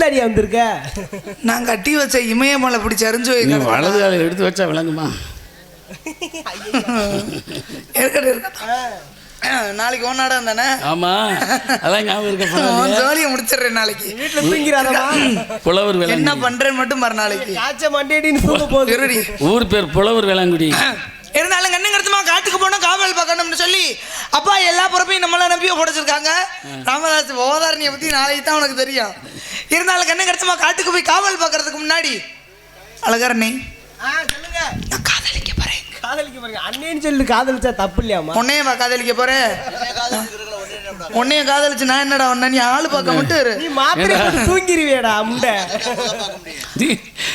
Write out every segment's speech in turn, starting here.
தாடியா வந்திருக்க? நான் கட்டி வச்ச இமயமலை பிடிச்சி அறிஞ்சு வலது காலையில் எடுத்து வச்சா விளங்குமா? நாளைக்கு ஒன்னாடா தானே? ஆமா, அதான் ஞாபகம் இருக்க. ஜோலியை முடிச்சிடுறேன் நாளைக்கு. வீட்டுல தூங்கிறாரா? புலவர் வேளாங்குடி. என்ன பண்றேன்னு மட்டும் மறுநாளைக்கு ஊர் பேர் புலவர் வேளாங்குடி. இருந்தாலும் கண்ணு கருத்துமா காட்டுக்கு போனோம் காவல் பார்க்கணும்னு சொல்லி அப்பா எல்லா பொறுப்பையும் நம்மள நம்பியும் போடைச்சிருக்காங்க. ராமதாஸ் ஓதாரணியை பத்தி நாளைக்கு தான் உனக்கு தெரியும். இருந்தாலும் கண்ணு கருத்துமா காட்டுக்கு போய் காவல் பார்க்கறதுக்கு முன்னாடி அழகரணி நான் காதலிக்க போறேன். காதலிக்க போறீங்க அண்ணேன்னு சொல்லி காதலிச்சா தப்பு இல்லையாமா? உன்னையவா காதலிக்க போறேன்? உன்னைய காதலிச்சு நான் என்னடா ஒன்ன நீ ஆளு பார்க்க மட்டும் நீ மாத்திரை தூங்கிடுவியடா முண்டை.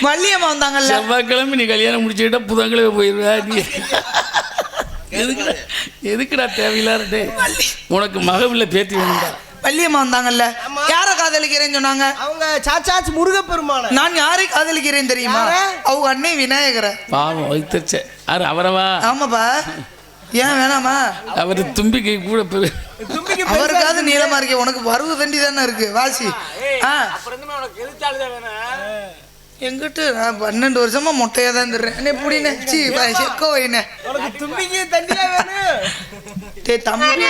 வள்ளியம்மா வந்தாங்கல்ல செவ்வாய்க்கிழமை நீ கல்யாணம் முடிச்சுக்கிட்ட புதன்கிழமை போயிருவா. நீ எதுக்குடா தேவையில்லாத உனக்கு மகவில்ல பேத்தி வேணும்டா. வள்ளியம்மா வந்தாங்கல்ல, யார காதலிக்கிறேன்னு சொன்னாங்க? அவங்க சாச்சாச்சு முருகப்பெருமான. நான் யாரை காதலிக்கிறேன் தெரியுமா? அவங்க அண்ணே விநாயகரை. பாவம் வைத்தச்ச யாரு அவரவா? ஆமாப்பா. ஏன் வேணாமா? அவரு தும்பிக்கை கூட அவருக்காவது நீளமா இருக்கே, உனக்கு பருவ தண்டி தானே இருக்கு வாசி. எங்கிட்ட நான் 12 வருஷமா மொட்டையா தான் தர்றேன். எப்படின்னு செக்கோ வைனே தும்பிக்கை தண்டியா வேணும். தம்பி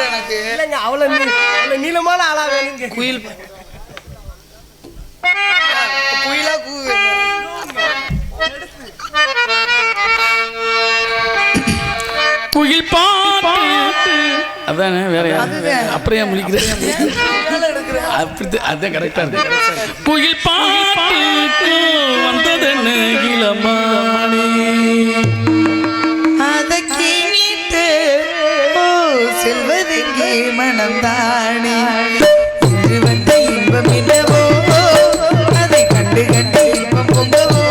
எனக்கு அவ்வளவு நீளமான ஆளா வேணும். குயில் குயிலா குயில் பாட்டு அதானே வேற அப்புறம் ஏன் முடிக்கிறேன்? அப்படி அதான் கரெக்டா இருக்கு. குயில் பாட்டு வந்ததென்ன இளமானே அதை கேட்டு செல்வதெங்கே மனம் தானே வந்த இன்பம் என்னவோ அதை கண்டு கண்டு இன்பம் பொங்கவோ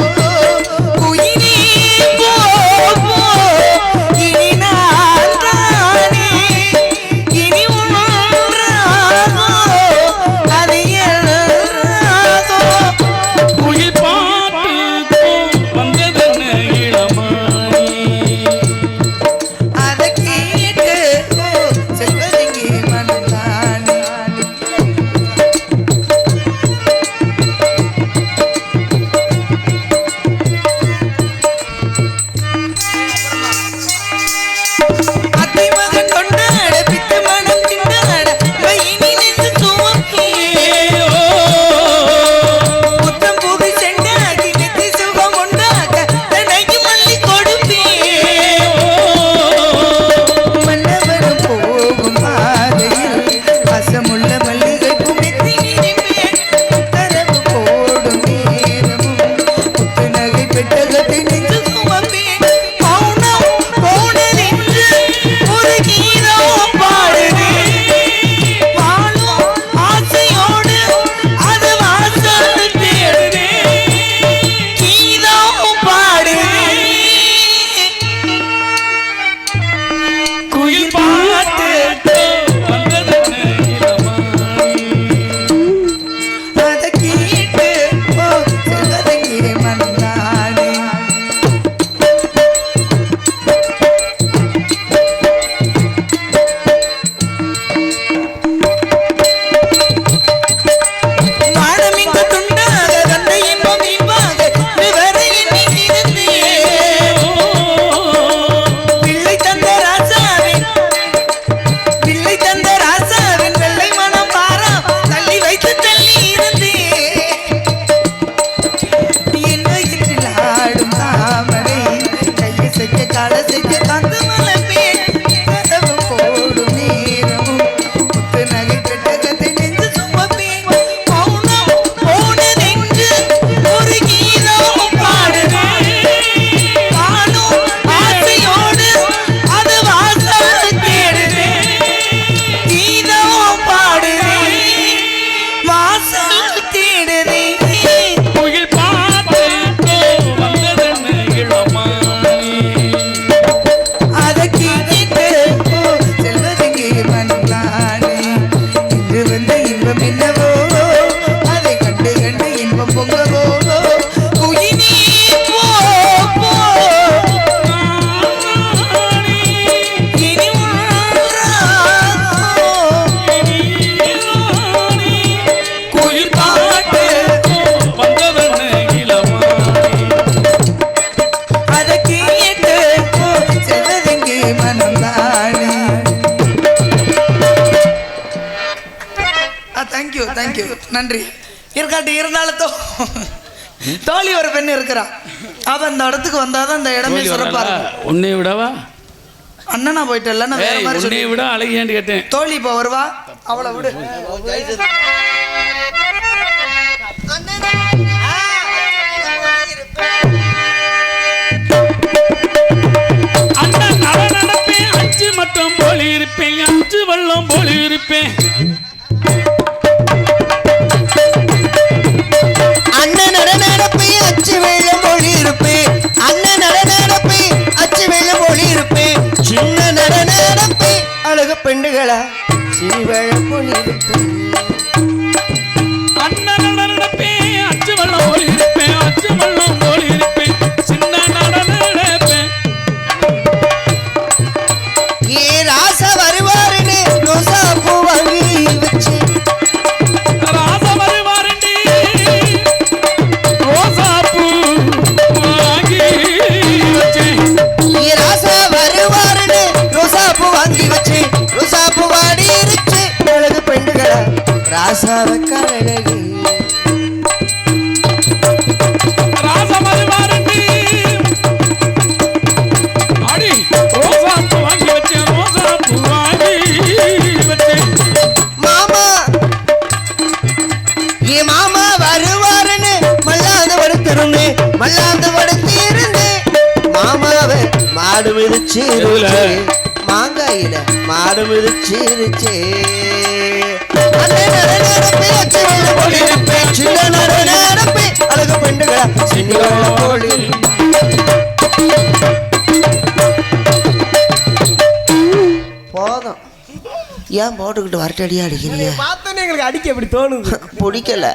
தேங்க்யூ நன்றி. இருக்காட்டி இருந்தாலும் தோழி ஒரு பெண் இருக்கிறா. அவ இந்த இடத்துக்கு வந்தாதான் இந்த இடமே சிறப்பா இருக்கும். உன்னை விடவா அண்ணனா போயிட்டல, நான் வேற மாதிரி உன்னை சொல்லி விட அழகியான்னு கேட்டேன். தோழி இப்போ வருவா, அவளை விடு. அண்ணன் நடப்பேன், அஞ்சு மட்டும் போலி இருப்பேன், அஞ்சு வெள்ளம் போலி இருப்பேன். அண்ணன் நடனப்பை அச்சு வெள்ளம் போலி இருப்பேன், அண்ணன் நடனப்பை அச்சு வெள்ளம் போலி இருப்பேன், சின்ன நடனப்பை அழகு பெண்டுகளா சிறுவழ போலி இருப்பேன். அண்ணன் நடப்பேன், அஞ்சு வெள்ளம் போலி இருப்பேன், அஞ்சு வெள்ளம் போலி இருப்பேன், சின்ன நடப்பேன். ஏ ராசா வருவாருன்னு ரோசா பூ வாங்கி வச்சு, ராசா வருவாரண்டி ரோசா பூ வாங்கி வச்சேன். ஏ ராசா வருவாருன்னு ரோசா பூ வாங்கி வச்சு, ரோசா பூ வாடி இருச்சு அழகு பெண்டுகளா ராசாவை கழகு. ராசா வருவாரண்டி அடி ரோசா பூ வாங்கி வச்சேன், ரோசா பூ வாங்கி வச்சேன். மாமா ஏ மாமா வருவாருன்னு மல்லாந்து படுத்திருந்து மல்லாந்து படுத்திருந்து மாமாவை மாடு மிதிச்சிருச்சு, மாங்காயில மாடு மிதிச்சிருச்சு. அழகு பெண்டுகளா சின்ன போலி. போதும், ஏன் போட்டுக்கிட்டு வரட்டடியா அடிக்கிறீங்க? பார்த்தோன்னே எங்களுக்கு அடிக்க எப்படி தோணுது. பிடிக்கல,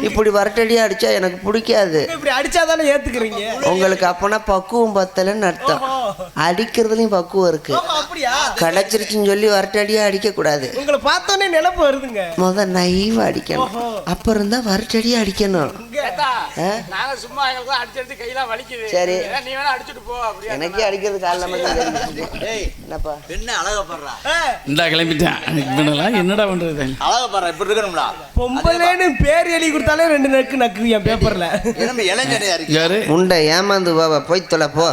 இப்படி வரட்டடியா அடிச்சா எனக்கு பிடிக்காது. இப்படி அடிச்சாதானே ஏத்துக்கிறீங்க. உங்களுக்கு அப்பனா பக்குவம் பத்தலன்னு அர்த்தம். அடிக்கிறதுலயும் பக்குவம் இருக்கு. அப்படியா? கிடைச்சிருச்சுன்னு சொல்லி வரட்டடியா அடிக்க கூடாது. உங்களை பார்த்தோன்னே நினைப்பு வருதுங்க. முத நைவா அடிக்கணும், அப்புறம் தான் வரட்டடியா அடிக்கணும். ஆ? நாங்க சும்மா எங்களுக்கு அடிச்சது கையெல்லாம் வலிக்குது. சரி, நீ வேணா அடிச்சுட்டு போ. அப்படியே எனக்கே அடிக்கிறது காலைல என்னப்பா என்ன அழகப்படுறா, இந்தா கிளம்பிட்டேன். என்னடா பண்றது? அழகப்படுறா, இப்படி இருக்கணும்டா. பொம்பளைன்னு பேர் எழுதி கொடுத்தாலே 2 நக்கு நக்கு என் பேப்பர்ல. என்ன இளைஞனையா இருக்கு, யாரு உண்டை ஏமாந்து போவ போய் தொலை போ.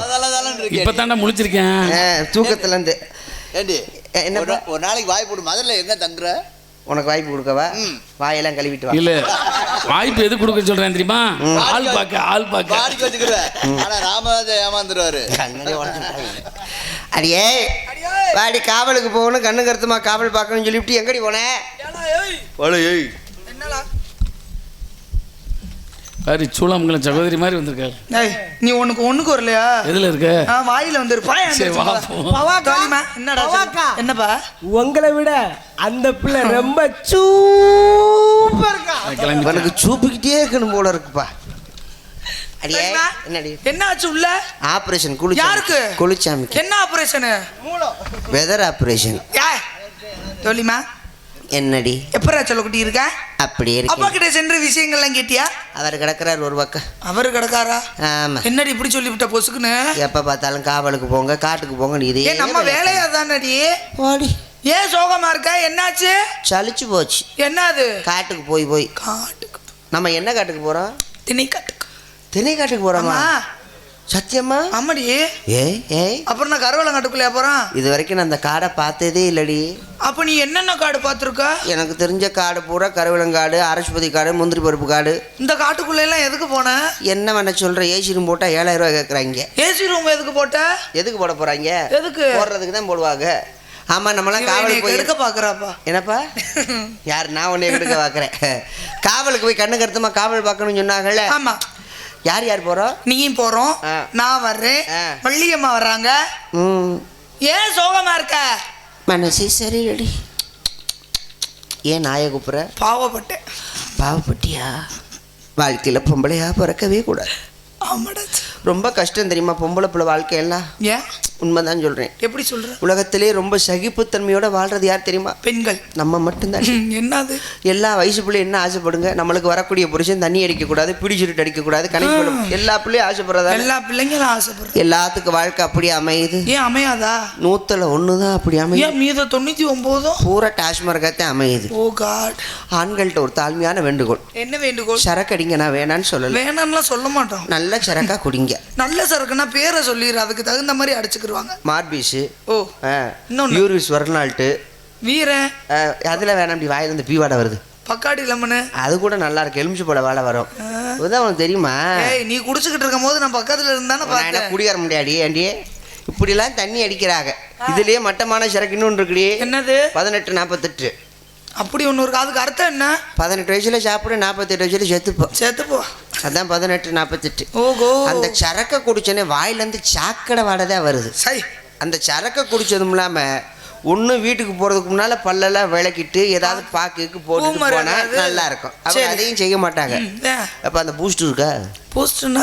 இப்பதாண்டா முழிச்சிருக்கேன். தூக்கத்துல இருந்து ஏண்டி என்ன ஒரு நாளைக்கு வாய் போடு, முதல்ல எங்க தங்குற? உனக்கு வாய்ப்பு கொடுக்கவா? வாயெல்லாம் கழுவிட்டு வா. இல்ல வாய்ப்பு எது கொடுக்க சொல்றேன் தெரியுமா? ஆள் பாக்க பாடிக்கு வச்சுக்கிற. ஆனா ராமராஜா ஏமாந்துருவாரு. அடியே வாடி, காவலுக்கு போகணும், கண்ணு கருத்துமா காவல் பார்க்கணும்னு சொல்லிவிட்டு எங்கடி போனேன்? என்னடா பாரு, சூளாமங்கலம் சகோதரி மாதிரி வந்திருக்காரு. ஏய், நீ ஒண்ணுக்கு வரலையா? எதுல இருக்க? வாயில வந்துருப்பா. சரி, வா போ. என்னடா பவாக்கா. என்னப்பா? உங்களை விட அந்த பிள்ளை ரொம்ப சூப்பர்க்கா. கிளம்பி எனக்கு சூப்பிக்கிட்டே இருக்கணும் போல இருக்குப்பா. அடியே சரிம்மா. என்னடி என்ன ஆச்சு உள்ள? ஆபரேஷன் யாருக்கு? குளிச்சாமிக்கு. என்ன ஆபரேஷன்? Weather operation. சொல்லிமா, என்னடி எப்பரா சொல்லக்குட்டி இருக்க? அப்படியே அப்பா இருக்கு. கிட்ட சென்று விஷயங்கள்லாம் கேட்டியா? அவர் கிடக்குறாரு ஒரு பக்கம். அவரு கிடக்காரா? ஆமா, என்னடி இப்படி சொல்லிவிட்ட பொசுக்குன்னு? எப்ப பார்த்தாலும் காவலுக்கு போங்க, காட்டுக்கு போங்க. இதே ஏன் நம்ம வேலையா தானடி? ஓடி ஏன் சோகமா இருக்க? என்னாச்சு? சலிச்சு போச்சு. என்னது? காட்டுக்கு போய் காட்டுக்கு. நம்ம என்ன காட்டுக்கு போறோம்? திணை காட்டுக்கு. திணை காட்டுக்கு போறோமா? ஆமா. சத்தியமா? ஆமாடி. ஏய் அப்புறம் நான் கருவலம் காட்டுக்குள்ளேயா போறான்? இது வரைக்கும் நான் அந்த காடை பார்த்ததே இல்லடி. அப்ப நீ என்னென்ன காடு பார்த்துருக்க? எனக்கு தெரிஞ்ச காடு பூரா கருவிலங்காடு, அரசுபதி காடு, முந்திரி பருப்பு காடு. இந்த காட்டுக்குள்ள எல்லாம் எதுக்கு போன? என்ன பண்ண சொல்ற? ஏசி ரூம் போட்டா 7000 ரூபாய் கேட்குறாங்க. ஏசி ரூம் எதுக்கு போட்ட? எதுக்கு போட போறாங்க? எதுக்கு? போடுறதுக்கு தான் போடுவாங்க. ஆமா, நம்மளாம் காவலுக்கு போய் எடுக்க பாக்குறாப்பா. என்னப்பா? யார்? நான் உன்னை எடுக்க பாக்குறேன். காவலுக்கு போய் கண்ணு கருத்துமா காவல் பார்க்கணும்னு சொன்னாங்கல்ல. ஆமா. யார் யார் போறோம்? நீயும் போறோம், நான் வர்றேன், வள்ளியம்மா வர்றாங்க. ஏன் சோகமா இருக்க? மனசே சரிடி. ஏன் நாயை கூப்பிட்ற? பாவப்பட்டேன். பாவப்பட்டியா? வாழ்க்கையில் பொம்பளையா பிறக்கவே கூடாது. ஆமாடா. ரொம்ப கஷ்டம் தெரியுமா பொம்பளை பிள்ளை வாழ்க்கையெல்லாம்? ஏன்? உண்மைதான் சொல்றேன். எப்படி சொல்ற? உலகத்திலே ரொம்ப சகிப்புத்தன்மையோட வாழ்றது யார் தெரியுமா? பெண்கள். நம்ம மட்டும்தான். என்னது? எல்லா வயசு பிள்ளை என்ன ஆசைப்படுங்க, நம்மளுக்கு வரக்கூடிய புருஷன் தண்ணி அடிக்க கூடாது, பிடிச்சிட்டு அடிக்க கூடாது, கணக்கு எல்லா பிள்ளையும் ஆசைப்படுறதா? எல்லா பிள்ளைங்களும் ஆசைப்படுறது. எல்லாத்துக்கும் வாழ்க்கை அப்படி அமையுது? ஏன் அமையாதா? 100 தான் அப்படி அமையுது. ஏன் மீத 99 பூரா டாஸ்மார்க்காத்தான் அமையுது. ஓ காட். ஆண்கள்கிட்ட ஒரு தாழ்மையான வேண்டுகோள். என்ன வேண்டுகோள்? சரக்கு அடிங்க. நான் வேணான்னு சொல்லல, வேணாம்லாம் சொல்ல மாட்டோம். நல்ல சரக்கா குடிங்க. நல்ல சரக்குன்னா பேரை சொல்லிடுற, அதுக்கு தகுந்த மாதிரி அடிச்சுக்கிடுவாங்க. மார்பீஸு, ஓ யூரிஸ் வரநாள்ட்டு, வீரன், அதில் வேணாம். அப்படி வாயில இருந்து பீவாடை வருது. பக்காடி லெமனு, அது கூட நல்லா இருக்கு. எலுமிச்சு போட வேலை வரும். அதுதான் உனக்கு தெரியுமா? நீ குடிச்சுக்கிட்டு இருக்கும் போது நான் பக்கத்துல இருந்தானே பார்த்தேன். குடிக்கார முடியாடி ஏண்டி இப்படிலாம் தண்ணி அடிக்கிறாங்க. இதுலயே மட்டமான சரக்கு இன்னொன்று இருக்குடி. என்னது? 1848. அப்படி ஒன்று இருக்கு. அதுக்கு அர்த்தம் என்ன? 18 வயசுல சாப்பிடு, 48 வயசுல செத்துப்போ. அதான் 1848. ஓகோ. அந்த சரக்கை குடிச்சோன்னே வாயிலேருந்து சாக்கடை வாடதான் வருது. அந்த சரக்கை குடிச்சதும் இல்லாம ஒன்று வீட்டுக்கு போறதுக்கு முன்னால பல்லெல்லாம் விளக்கிட்டு ஏதாவது பாக்குக்கு போட்டு போனா நல்லா இருக்கும். அப்ப அதையும் செய்ய மாட்டாங்க. அப்ப அந்த பூஸ்ட் இருக்கா? பூஸ்ட்னா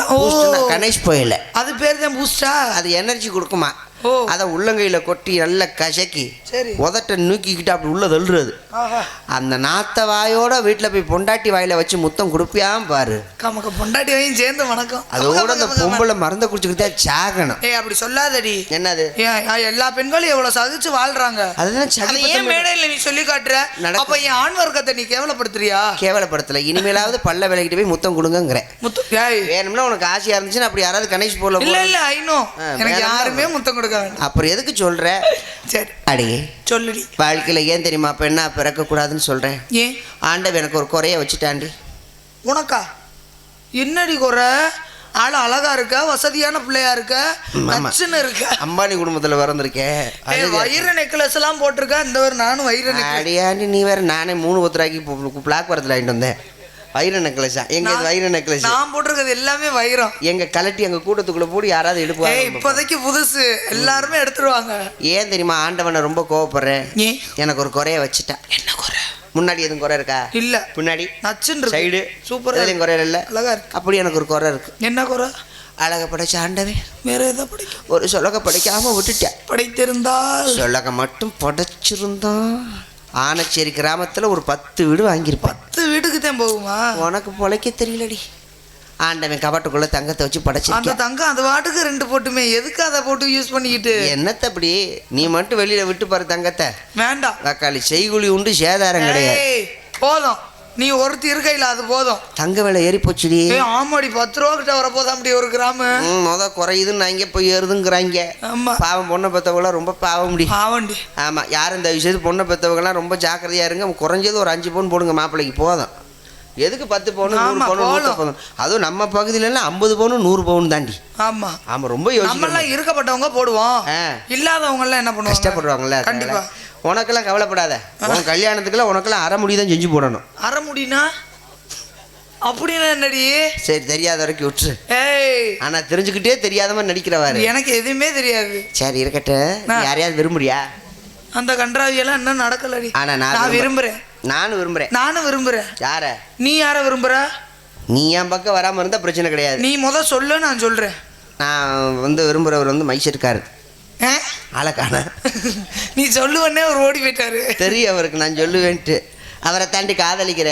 கணேஷ் போயில, அது பேர் தான் பூஸ்டா. அது எனர்ஜி கொடுக்குமா. அதை உள்ளங்கையில கொட்டி நல்லா கசக்கி உதட்ட நூக்கிக்கிட்டு அப்படி உள்ள தள்ளுறது. அந்த நாத்த வாயோட வீட்டுல போய் பொண்டாட்டி வாயில வச்சு முத்தம் கொடுப்பியாம் பாரு. பொண்டாட்டி வாயும் சேர்ந்து வணக்கம். அதோட அந்த பொம்பளை மருந்த குடிச்சுக்கிட்டே சாகணும். அப்படி சொல்லாதடி. என்னது? எல்லா பெண்களும் எவ்வளவு சகிச்சு வாழ்றாங்க. அதுதான் மேடையில நீ சொல்லி காட்டுற. அப்ப என் ஆண் வர்க்கத்தை நீ கேவலப்படுத்துறியா? கேவலப்படுத்தல. இனிமேலாவது பல்ல விளக்கிட்டு போய் முத்தம் கொடுங்கிற. வேணும்னா உனக்கு ஆசையா இருந்துச்சுன்னா அப்படி யாராவது கணேஷ் போல. இல்ல ஐநோ, எனக்கு யாருமே முத்தம் கொடுக்க. அப்புறம் எதுக்கு சொல்ற? சரி அடி சொல்லுடி. வாழ்க்கையில ஏன் தெரியுமா பெண்ணா பிறக்க கூடாதுன்னு சொல்றேன்? ஏன்? ஆண்டவன் எனக்கு ஒரு குறைய வச்சுட்டாண்டி. உனக்கா? என்னடி குறை? ஆளு அழகா இருக்க, வசதியான பிள்ளையா இருக்க, நச்சுன்னு இருக்க. அம்பானி குடும்பத்துல பிறந்திருக்கேன். வைர நெக்லஸ் எல்லாம் போட்டிருக்க. இந்த ஒரு நானும் வைர நெக்லஸ். அடியாண்டி நீ வேற. நானே 3 ஒத்துராக்கி பிளாக் வரத்துல வாங்கிட்டு வந்தேன். வைர நெக்லஸா? எங்க வைர நெக்லஸ் நான் போட்டிருக்கிறது எல்லாமே வைரம். எங்க கலட்டி எங்க கூட்டத்துக்குள்ள போட்டு யாராவது எடுப்பாங்க. இப்போதைக்கு புதுசு, எல்லாருமே எடுத்துருவாங்க. ஏன் தெரியுமா? ஆண்டவனை ரொம்ப கோவப்படுறேன். எனக்கு ஒரு குறைய வச்சுட்டா. என்ன குறை? முன்னாடி எதுவும் குறை இருக்கா? இல்ல. பின்னாடி நச்சுன்னு சைடு சூப்பர். எதுவும் குறை இல்ல, அழகா இருக்கு. அப்படி எனக்கு ஒரு குறை இருக்கு. என்ன குறை? அழக படைச்ச ஆண்டவன் வேற ஏதோ படைக்கும். ஒரு சொலக படைக்காம விட்டுட்டேன். படைத்திருந்தா சொலக மட்டும் படைச்சிருந்தான் ஆனச்சேரி கிராமத்துல ஒரு 10 வீடு வாங்கியிருப்பேன். 10 வீட்டுக்கு தான் போகுமா? உனக்கு பொழைக்க தெரியலடி. ஆண்டவன் கபாட்டுக்குள்ள தங்கத்தை வச்சு படைச்சிருக்கேன். அந்த தங்கம் அது வாட்டுக்கு 2 போட்டுமே. எதுக்கு அதை போட்டு யூஸ் பண்ணிக்கிட்டு? என்னத்த அப்படி? நீ மட்டும் வெளியில விட்டு பாரு தங்கத்தை. வேண்டாம் தக்காளி. செய்குழி உண்டு, சேதாரம் கிடையாது. போதும், நீ ஒருத்தி இருக்கையில அது போதும். தங்க விலை ஏறி போச்சுடி. ஆமாடி, 10 ரூபா கிட்ட வர போதும் அப்படி ஒரு கிராமு. குறையுதுன்னு நான் இங்கே போய் ஏறுதுங்கிறாங்க. பாவம் பொண்ணை பெற்றவங்களாம் ரொம்ப பாவம்டி. பாவண்டி. ஆமா, யாரும் இந்த விஷயத்து பொண்ணை பெற்றவங்களாம் ரொம்ப ஜாக்கிரதையா இருங்க. குறைஞ்சது ஒரு 5 பவுன் போடுங்க மாப்பிள்ளைக்கு. போதும். எதுக்கு 10 பவுன் 100 பவுன் 100 பவுன்? அதுவும் நம்ம பகுதியில 50 பவுன் 100 பவுன் தாண்டி. ஆமா ஆமா, ரொம்ப யோசிக்கலாம். இருக்கப்பட்டவங்க போடுவோம், இல்லாதவங்க எல்லாம் என்ன பண்ணுவாங்க? கஷ்டப்படுவாங்கல்ல. கண்டிப்பா. உனக்கெல்லாம் கவலைப்படாத. உன் கல்யாணத்துக்குலாம் உனக்கெல்லாம் அரை முடி தான் செஞ்சு போடணும். அரை முடினா அப்படின்னா என்னடி? சரி, தெரியாத வரைக்கும் விட்டுரு. ஆனா தெரிஞ்சுக்கிட்டே தெரியாத மாதிரி நடிக்கிறவாரு. எனக்கு எதுவுமே தெரியாது. சரி இருக்கட்டும். யாரையாவது விரும்புறியா? அந்த கன்றாவியெல்லாம் இன்னும் நடக்கலடி. ஆனா நான் விரும்புறேன். நானும் விரும்புறேன். யார? நீ யார விரும்புற? நீ என் பக்கம் வராம இருந்தா பிரச்சனை கிடையாது. நீ சொல்லு, நான் சொல்றேன். நான் விரும்புறவர் மைசூர்காரு. ஆளக்கான நீ சொல்லுவன்னே அவர் ஓடி போயிட்டாரு. தெரியும் அவருக்கு நான் சொல்லுவேன்ட்டு. அவரை தாண்டி காதலிக்கிற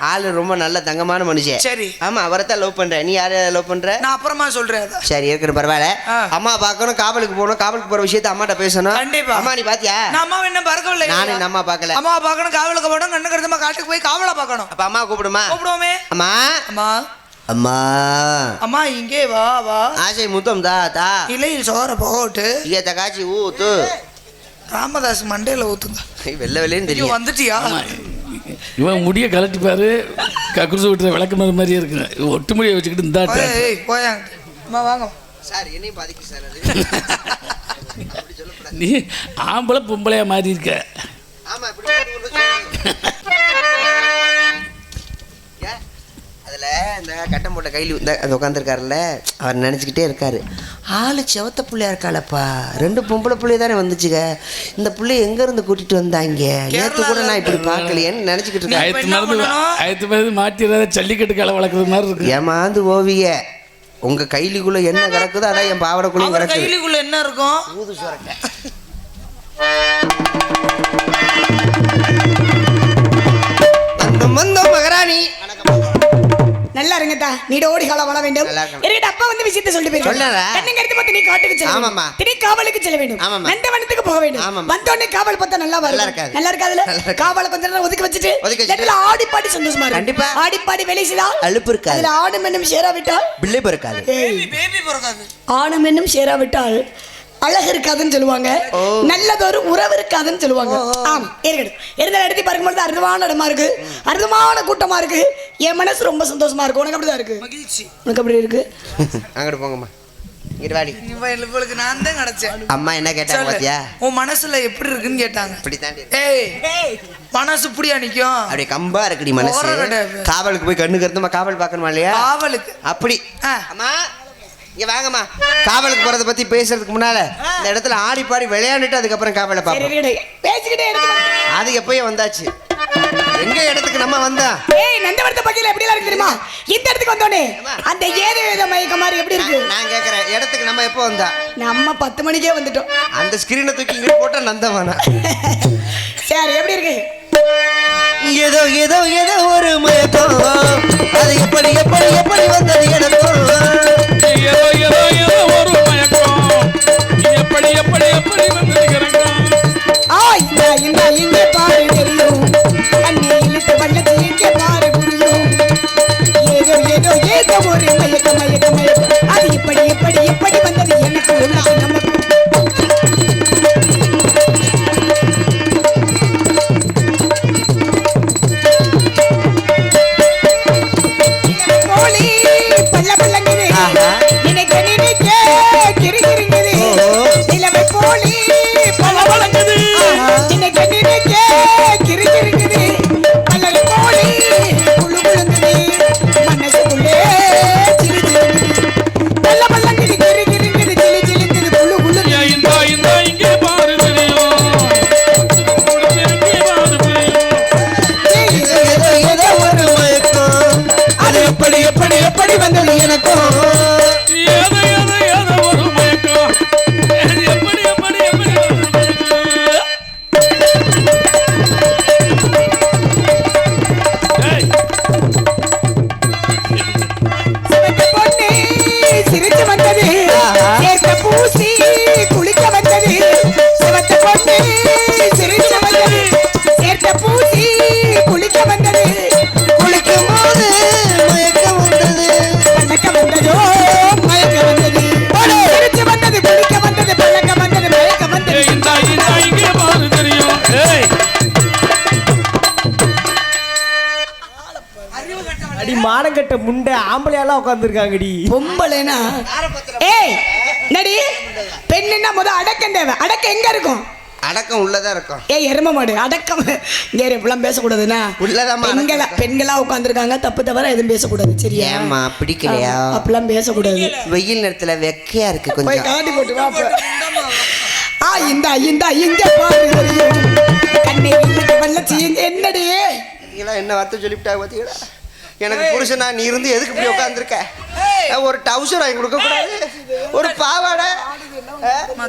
ஆளு ரொம்ப நல்ல தங்கமான மனுஷன். சரி. ஆமா, அவரை தான் லவ் பண்ற. நீ யார லவ் பண்ற? நான் அப்புறமா சொல்றேன். சரி இருக்கிற பரவாயில்ல. அம்மா பார்க்கணும், காவலுக்கு போகணும். காவலுக்கு போற விஷயத்த அம்மாட்ட பேசணும். கண்டிப்பா. அம்மா நீ பாத்தியா? அம்மா என்ன பார்க்கவில்லை. நானே அம்மா பார்க்கல. அம்மா பார்க்கணும், காவலுக்கு போகணும். கண்ணு கருத்தமா காட்டுக்கு போய் காவலா பார்க்கணும். அப்ப அம்மா கூப்பிடுமா? கூப்பிடுவோமே. அம்மா அம்மா அம்மா அம்மா இங்கே வா வா. ஆசை முத்தம் தா. இலையில் சோற போட்டு இத காய்ச்சி ஊத்து. ராமதாஸ் மண்டையில ஊத்துங்க. வெள்ள வெள்ளேன்னு தெரியும். வந்துட்டியா? இவன் முடிய கலட்டிப்பாரு. கக்குசு விட்டுற விளக்குமாறு மாதிரியே இருக்குங்க. ஒட்டு முடியை வச்சுக்கிட்டு இந்த போயாங்க. அம்மா வாங்க சார். என்னையும் பாதிக்கு சார். நீ ஆம்பளை பொம்பளையா மாறி இருக்க. ஆமா, இந்த கட்டம் போட்ட கையில் அது உட்காந்துருக்காருல்ல, அவர் நினச்சிக்கிட்டே இருக்காரு. ஆளு செவத்த பிள்ளையா இருக்காளப்பா. 2 பொம்பளை பிள்ளைய தானே வந்துச்சுங்க. இந்த பிள்ளைய எங்கேருந்து கூட்டிட்டு வந்தாங்க? நேற்று கூட நான் இப்படி பார்க்கலையேன்னு நினச்சிக்கிட்டு இருக்கேன். மாட்டிடுறத ஜல்லிக்கட்டு காலை வளர்க்குறது மாதிரி இருக்கு. ஏமாந்து ஓவிய உங்க கைலிக்குள்ள என்ன கிடக்குதோ அதான் என் பாவடைக்குள்ளேயும் அவர் கிடக்குது. கையிலுக்குள்ள என்ன இருக்கும்? மந்த மகாராணி நல்லா இருங்கதா. நீடோடி காலம் வாழ வேண்டும். நல்லா இருக்கணும். என்கிட்ட அப்பா வந்து விஷயத்தை சொல்லி போயிருக்காரு. சொன்னாரா? கண்ணுங்க எடுத்து பார்த்து நீ காட்டுக்கு செல்ல வேண்டும். ஆமாம்மா. திணை காவலுக்கு செல்ல வேண்டும். ஆமாம்மா. நந்தவனத்துக்கு போக வேண்டும். ஆமாம்மா. வந்தோடனே காவல் பார்த்தா நல்லா வரும். நல்லா இருக்காது. நல்லா இருக்காதுல? நல்லா இருக்காது. காவலை கொஞ்ச நேரம் ஒதுக்கி வச்சுட்டு ஒதுக்கி வச்சுட்டு. இடத்துல ஆடி பாடி சந்தோஷமா இருக்கும். கண்டிப்பா. ஆடி பாடி வேலை செய்தால் அலுப்பு இருக்காது. அதுல ஆணும் என்னும் சேராவிட்டால் பிள்ளை பிறக்காது. பேபி பிறக்காது. ஆணும் என்னும் சேராவிட்டால் அழகு இருக்காதுன்னு சொல்லுவாங்க. நல்லதொரு உறவு இருக்காதுன்னு சொல்லுவாங்க. ஆமா இருக்கட்டும். இருந்த இடத்தை பார்க்கும்போது அற்புதமான இடமா இருக்கு, அற்புதமான கூட்டமா இருக்கு. என் மனசு ரொம்ப சந்தோஷமா இருக்கு. உனக்கு அப்படிதான் இருக்கு? மகிழ்ச்சி. உனக்கு அப்படி இருக்கு? அங்கிட்டு போங்கம்மா. இருவாடி. இவளுக்கு நான் தான் கிடைச்சேன். அம்மா என்ன கேட்டாங்க பாத்தியா? உன் மனசுல எப்படி இருக்குன்னு கேட்டாங்க. இப்படித்தாண்டி. ஏய் மனசு இப்படியா நிக்கும்? அப்படியே கம்பா இருக்குடி மனசு. கிடையாது. காவலுக்கு போய் கண்ணு கருத்துமா காவல் பார்க்கணுமா இல்லையா? காவலுக்கு அப்படி. ஆ. அம்மா இங்க வாங்கம்மா. காவலுக்கு போறத பத்தி பேசுறதுக்கு முன்னால இந்த இடத்துல ஆடி பாடி விளையாண்டுட்டு அதுக்கப்புறம் காவலை பார்ப்போம். பேசிக்கிட்டே இருக்கு. அது எப்பயே வந்தாச்சு. எங்க இடத்துக்கு நம்ம வந்தா? ஏய் நந்தவரத்து பக்கத்துல எப்படி இருக்கு தெரியுமா? இந்த இடத்துக்கு வந்தோனே அந்த ஏதோ மயக்க மாதிரி எப்படி இருக்கு? நான் கேக்குறேன் இடத்துக்கு நம்ம எப்போ வந்தா? நம்ம 10 மணிக்கே வந்துட்டோம். அந்த ஸ்கிரீனை தூக்கி இங்க போட்டா நந்தவானா? சரி எப்படி இருக்கு? ஏதோ ஏதோ ஏதோ ஒரு மயக்கம். அது எப்படி எப்படி எப்படி வந்தது எனக்கும்? ஏதோ ஏதோ ஏதோ ஒரு மயக்கம். எப்படி எப்படி எப்படி வந்து இறங்கும்? இந்த இங்கே பாரு தெரியும். அண்ணே இழுத்து வல்லது இங்கே பாரு புரியும். ஏதோ ஏதோ ஏதோ ஒரு மயக்க மயக்க மயக்கம். அது இப்படி எப்படி எப்படி வந்தது எனக்கு உனக்கு நமக்கு. கோழி பல்ல பல்லங்குது. நினைக்க நினைக்க கிரிகிரிங்குது. நிலவை கோழி பல்ல பல்லங்குது. நினைக்க நினைக்க கிரிகிரிங்குது. பல்லவி கோழி குழு குழுங்குது. மனசுக்குள்ளே சிறு சிறுங்குது. பல்ல பல்லங்குது கிரிகிரிங்குது. சிலு சிலுங்குது குழு குழுங்குது. இந்த இந்த இங்கே பாரு தெரியும். இங்கே பாரு தெரியும். ஏதோ ஏதோ ஏதோ ஒரு மயக்கம். அது எப்படி எப்படி எப்படி வந்தது எனக்கும்? ஏதோ ஏதோ ஏதோ ஒரு மயக்கம். எப்படி எப்படி எப்படி வந்து ஏய் சிவந்த பொண்ணு சிரிச்சு வந்தது. சேர்த்த பூசி குளிக்க வந்தது. சிவந்த பொண்ணு சிரிச்சு வந்தது. சேர்த்த பூசி குளிக்க வந்தது. குளிக்கும் போது மயக்கம் வந்தது. பழக்க வந்ததோ மயக்க வந்தது. சிரிச்சு வந்தது குளிக்க வந்தது. பழக்க வந்தது மயக்க வந்தது. இந்த இந்த இங்கே பாரு தெரியும். ஏய் அடி மானங்கட்ட முண்டை ஆம்பளையாலாம் உட்காந்துருக்காங்கடி. பொம்பளைனா ஏய் நடி பெண்ணுன்னா முத அடக்கம் தேவை. அடக்கம் எங்க இருக்கும்? அடக்கம் உள்ளதா இருக்கும். ஏய் எரும மாடு அடக்கம் வேற இப்பெல்லாம் பேசக்கூடாதுன்னா. உள்ளதாம்மா பெண்களா உட்காந்துருக்காங்க. தப்பு தவிர எதுவும் பேசக்கூடாது. சரியா? ஏம்மா பிடிக்கலையா? அப்பெல்லாம் பேசக்கூடாது. வெயில் நேரத்துல வெக்கையா இருக்கு போய் கொஞ்சம். காட்டி போட்டு வா அப்ப. இந்த இங்க பாரு தெரியும். கண்ணை இல்ல வல்லச்சி என்னடி? நீங்களாம் என்ன வார்த்தை சொல்லிவிட்டாங்க பாத்தீங்களா? எனக்கு புருஷனா நீ இருந்து எதுக்கு இப்படி உட்காந்துருக்க? ஒரு டவுசர் வாங்கி கொடுக்க கூடாது? ஒரு பாவாடை?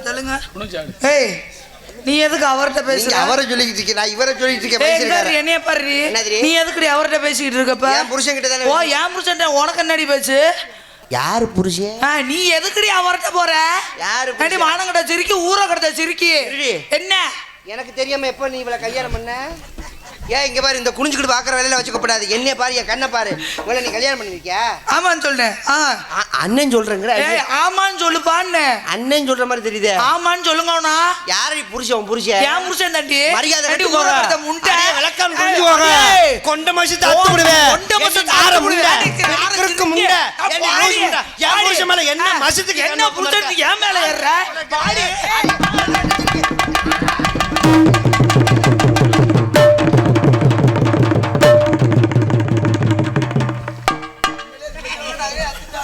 தெலுங்க. முடிஞ்சாடு. ஏய் நீ எதுக்கு அவர்கிட்ட நீங்க பேசுற? அவரை சொல்லிக்கிட்டு இருக்கீங்க, நான் இவரை சொல்லிட்டு இருக்கேன். ஏய், பேசிருக்காரு. இந்தாரு, என்னைய பாரு. என்னதுரி? நீ எதுக்குடி அவர்கிட்ட பேசிக்கிட்டு இருக்கப்ப? என் புருஷன் கிட்ட தானே. ஓ என் புருஷன் உனக்கு என்னடி பேச்சு? யாரு புருஷன்? நீ எதுக்குடி அவர்கிட்ட போற? யாரு அடி மானங்கட்ட சிரிக்கி ஊர கடத்த சிரிக்கி. இருடி. என்ன? எனக்கு தெரியாம எப்ப நீ இவளை கல்யாணம் பண்ண? ஏன் இங்க பாரு, இந்த குனிஞ்சுக்கிட்டு பாக்குற வேலையில வச்சுக்கப்படாது. என்னைய பாரு, என் கண்ணை பாரு. இவளை நீ கல்யாணம் பண்ணிருக்கியா? ஆமான்னு சொல்றேன். அண்ணன் சொல்றேங்கிற. ஏய் ஆமான்னு சொல்லுப்பான்னு. அண்ணன் சொல்ற மாதிரி தெரியுதே. ஆமான்னு சொல்லுங்கண்ணா. யாரு புருஷன்? உன் புருஷன்? என் புருஷன் தாண்டி. மரியாதை அடி கட்டி ஊர போங்க. கடத்த முண்டை. விளக்கம் ஏய், புரிஞ்சு போங்க. ஏய். கொண்ட மசி தத்து விடுவேன். கொண்ட மசி என்ன ஆற தத்து முண்டை? விடுவேன். கிறுக்கு முண்டை. என்ன லூசு முண்டை? என் புருஷன் மேல என்ன மசத்துக்கு என்ன புருஷன் என் மேல ஏறுற? பாடி.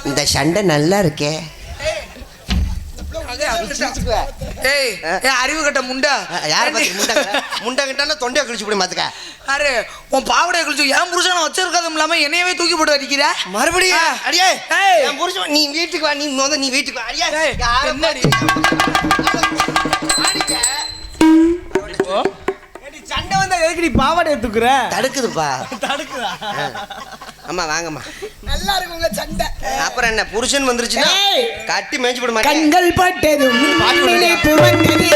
இந்த சண்டை நல்லா இருக்கே. ஏய் அறிவு கட்ட முண்டா. யார பத்தி முண்டை முண்டை கிட்டான தொண்டையை கிழிச்சு போய் மாத்துக்க. யாரு உன் பாவடைய குளிச்சு என் புருஷனை வச்சிருக்கதும் இல்லாம என்னையவே தூக்கி போட்டு அடிக்கிற மறுபடியும் அடியே ஏய். என் புருஷன் நீ வீட்டுக்கு வா நீ வீட்டுக்கு வா அடியே ஏய், யாரை என்னடி? ஏடி, சண்டை வந்தா எதுக்கு நீ பாவாடையை தூக்குற? தடுக்குதுப்பா தடுக்குதா? அம்மா வாங்கம்மா நல்லா இருக்கும் உங்க சண்டை. அப்புறம் என்ன புருஷன் வந்துருச்சுன்னா ஏய். கட்டி மேய்ச்சி போட மாட்டேன் கண்கள் பட்டதும் நினைப்பு வந்தது,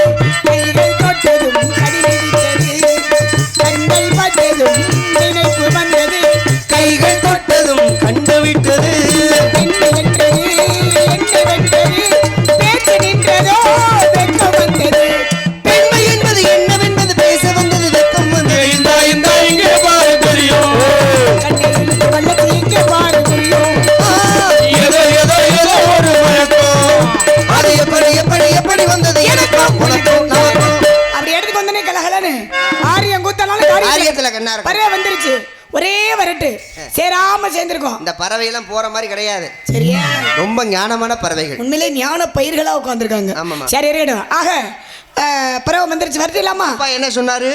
கைகள் தொட்டதும் கடிதடித்தது. கண்கள் பட்டதும் நினைப்பு வந்தது, கைகள் தொட்டதும் கண்டு விட்டது என்ன வென்றது, என்ன வென்றது, பேச்சு நின்றதோ வெட்கம் வந்தது. பெண்மை என்பது என்னவென்பது பேச வந்தது வெக்கம் வந்தது இந்த இங்கே பாரு தெரியும் கண்ணில் இழுத்து வல்லது எங்கே பாரு புரியும். ஏதோ ஒரு மயக்கம் அது எப்படி வந்தது எனக்கும் உனக்கும் நமக்கும் அப்படி எடுத்துக்கு வந்தனே கலகலன்னு ஆரியம் கூத்தனால ஆரியத்துல கண்ணா இருக்கும் பறவை வந்துருச்சு. ஒரே வரட்டு சேராம சேர்ந்திருக்கோம். இந்த பறவை எல்லாம் போற மாதிரி கிடையாது சரியா? ரொம்ப ஞானமான பறவைகள் உண்மையிலே ஞான பயிர்களா உட்காந்துருக்காங்க. ஆமாம்மா. சரி இருக்கட்டும். ஆக பறவை வந்துருச்சு, வரட்டு இல்லாமா? அப்பா என்ன சொன்னாரு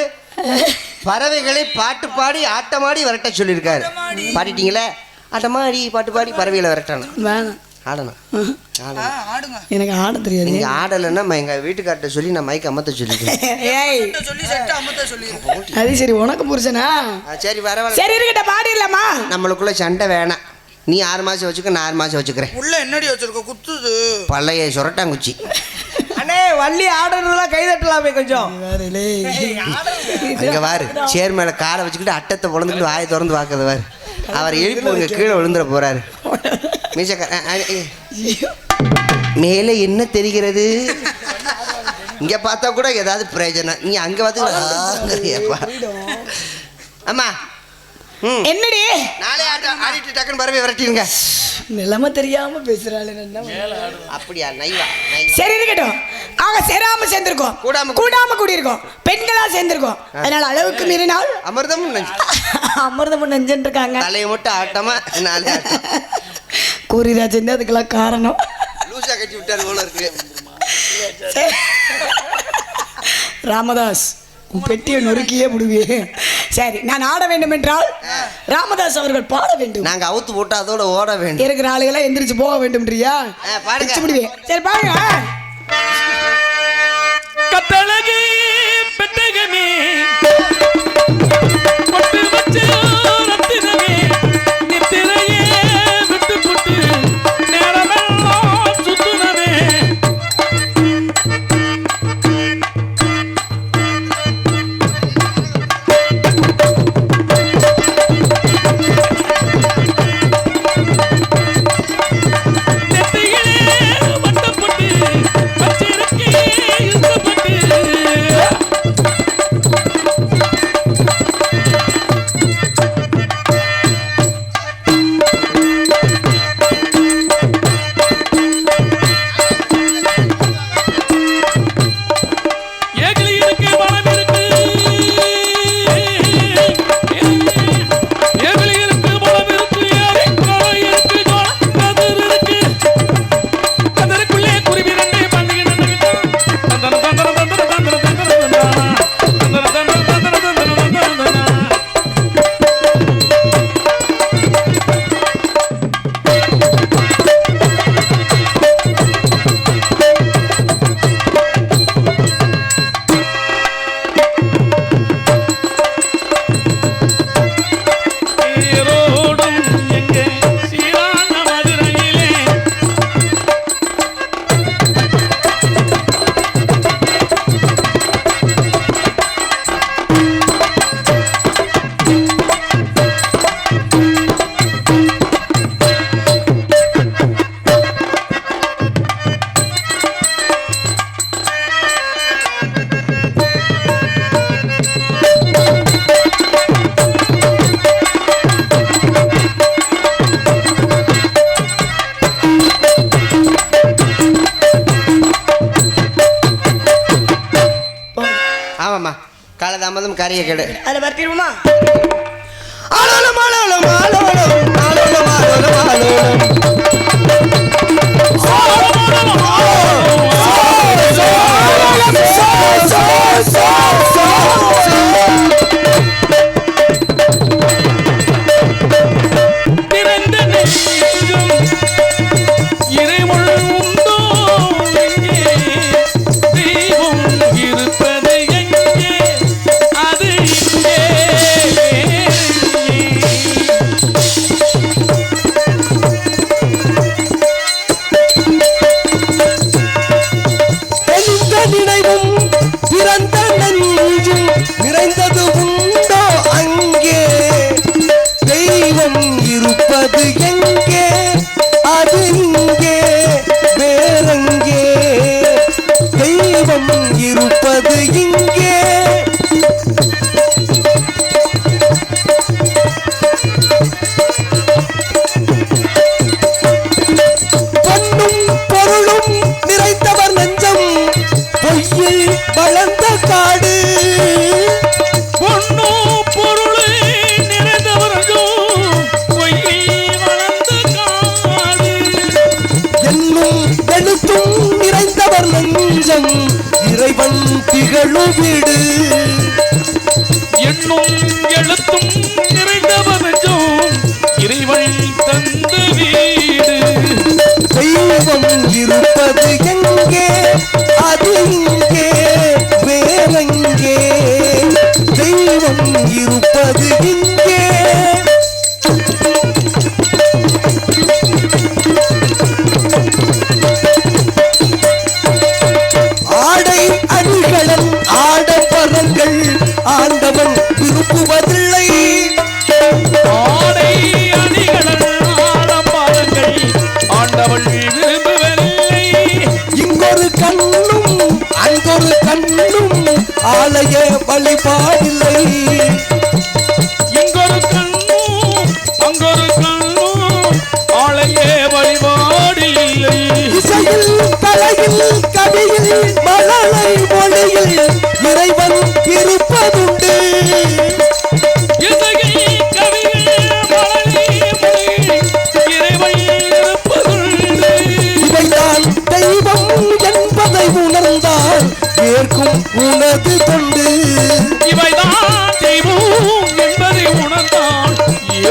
பறவைகளை பாட்டு பாடி ஆட்டமாடி விரட்ட சொல்லியிருக்காரு பாடிட்டீங்களே ஆட்டமாடி பாட்டு பாடி பறவைகளை விரட்டணும் வேணாம், ஆடணும் ஆடுங்க எனக்கு ஆட தெரியாது. நீங்க ஆடலைன்னா எங்க வீட்டுக்கார்ட்ட சொல்லி நான் மைக் அமர்த்த சொல்லிருக்கேன் ஏய், சொல்லி செட்டு அம்மத்த சொல்லி அது சரி, உனக்கு புருஷனா? சரி வர சரி இருக்கட்டும், பாடிடலாமா? நம்மளுக்குள்ள சண்டை வேணாம் நீ 6 மாசம் வச்சுக்க நான் 6 மாசம் வச்சுக்கிறேன் உள்ள என்னடி வச்சிருக்க குத்துது பழைய சுரட்டாங்குச்சி அண்ணே, வள்ளி ஆடுறதுலாம் கை தட்டலாமே கொஞ்சம். அங்க வாரு சேர் மேல காலை வச்சுக்கிட்டு அட்டத்தை பொழந்துக்கிட்டு வாயை திறந்து வாக்குது வாரு அவர் எழுப்புங்க கீழே விழுந்துட போறாரு மேலே என்ன தெரிகிறது இங்க பார்த்தா கூட ஏதாவது பிரயோஜனம் நீ அங்க பார்த்து அம்மா என்னடி நாளே ஆடிட்டு டக்குன்னு பறவை விரட்டிடுங்க நிலைமை தெரியாம பேசுறாள். அப்படியா நைவா சரி இருக்கட்டும். ஆக சேராம சேர்ந்திருக்கோம், கூடாம கூடியிருக்கோம், பெண்களா சேர்ந்திருக்கோம். அதனால அளவுக்கு மீறினால் அமிர்தம் அமிர்தம் நெஞ்சுன்னு இருக்காங்க. தலையை மட்டும் ஆட்டமா நாளே ஆட்டம் கூறிராஜ் அதுக்கெல்லாம் காரணம். லூசா கட்டி விட்டாரு போல இருக்கு சரி. ராமதாஸ் உன் பெட்டியை நொறுக்கியே முடிவே. சரி, நான் ஆட வேண்டும் என்றால் ராமதாஸ் அவர்கள் பாட வேண்டும். நாங்க அவுத்து போட்டு அதோட ஓட வேண்டும் இருக்கிற ஆளுகளை எந்திரிச்சு போக வேண்டும்ன்றியா? பாடுங்க முடிவே. சரி பாருங்க. கத்தழகி பெட்டகமே பொட்டு வச்ச ரத்தினமே நித்திரையே விட்டு புட்டு நேரமெல்லாம் சுத்துனமே நெத்தியிலே வட்டப்பட்டு வச்சிருக்கே இழுக்கப்பட்டு ஏகலி இருக்கு பணம் இருக்கு ஏகலி இருக்கு பணம் இருக்கு ஏகலை இருக்கு கதிர் இருக்கு கதருக்குள்ளே குருவி ரெண்டே பந்துகிட்டு தந்தர தந்தர தந்தர தந்தர தந்தர தந்தர தந்தர தந்தர தந்தர ஈரோடும் எங்கே சீரான மதுரையிலே ஆமாம்மா காலதாமதம் காரிய கேடு அதை பற்றிடுமா? ஆலோலம் ஆலோலம் ஆலோலம் ஆலோலம் ஆலோலம் ஆலோலம் வீடு எண்ணும் எழுத்தும் நிறைந்தவனும் இறைவன் தந்த வீடு. தெய்வம் இருப்பது எங்கே அது இங்கே வேறெங்கே தெய்வம் இருப்பது இங்கே. ஆடை அணிகளன் ஆடம்பரங்கள் ஆண்டவன் விரும்புவதில்லை. ஆடை அணிகளன் ஆடம்பரங்கள் ஆண்டவன் விரும்புவதில்லை. இங்கொரு கண்ணும் அங்கொரு கண்ணும் ஆலய வழிபாடில்லை. இங்கொரு கண்ணும் அங்கொரு கண்ணும் ஆளையே வழிபாடில்லை. இசையில் கலையில் கவியில் மழலை மொழியில் இறைவன் இருப்பதுண்டு. இசையில் கவியில் மழலை மொழியில் இறைவன் இருப்பதுண்டு. இவைதான் தெய்வம் என்பதை உணர்ந்தால் ஏற்கும் உனது தொண்டு. இவைதான் தெய்வம் என்பதை உணர்ந்தால்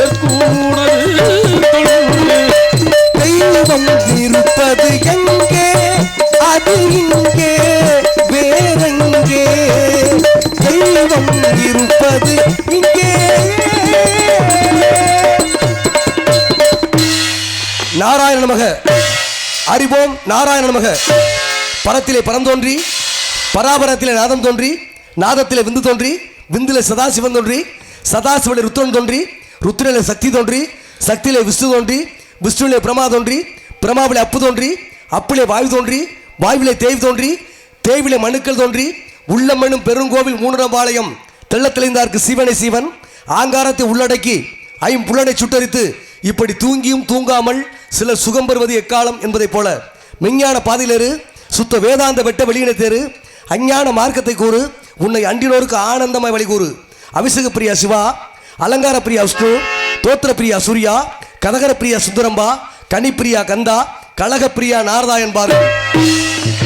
ஏற்கூடது தொண்டு. தெய்வம் இருப்பது எங்கே அது இங்கே வேறெங்கே தெய்வம் இருப்பது இங்கே. நாராயண நமக. அறிவோம் நாராயண நமக. பரத்திலே பரந்தோன்றி பராபரத்திலே நாதம் தோன்றி நாதத்திலே விந்து தோன்றி விந்திலே சதாசிவன் தோன்றி சதாசிவனிலே ருத்ரன் தோன்றி ருத்ரனிலே சக்தி தோன்றி சக்தியிலே விஷ்ணு தோன்றி விஷ்ணுவிலே பிரமா தோன்றி பிரமாவிலே அப்பு தோன்றி அப்பிலே வாயு தோன்றி வாயுவிலே தேய்வு தோன்றி தேய்விலே மனுக்கள் தோன்றி உள்ளம் என்னும் பெருங்கோவில் மூன்றாம் பாளையம் தெள்ளத் தெளிந்தார்க்கு சீவனை சீவன் ஆங்காரத்தை உள்ளடக்கி ஐம்புலனை சுட்டரித்து இப்படி தூங்கியும் தூங்காமல் சில சுகம் பெறுவது எக்காலம் என்பதைப் போல மெஞ்ஞான பாதையிலேறு சுத்த வேதாந்த வெட்ட வெளியினை தேரு அஞ்ஞான மார்க்கத்தை கூறு உன்னை அண்டினோருக்கு ஆனந்தமாய் வழி கூறு. அபிஷேக பிரியா சிவா அலங்கார பிரியா விஷ்ணு தோத்திர பிரியா சூர்யா கதகர பிரியா சுந்தரம்பா கனிப்பிரியா கந்தா கழகப்பிரியா நாரதா என்பார்கள்.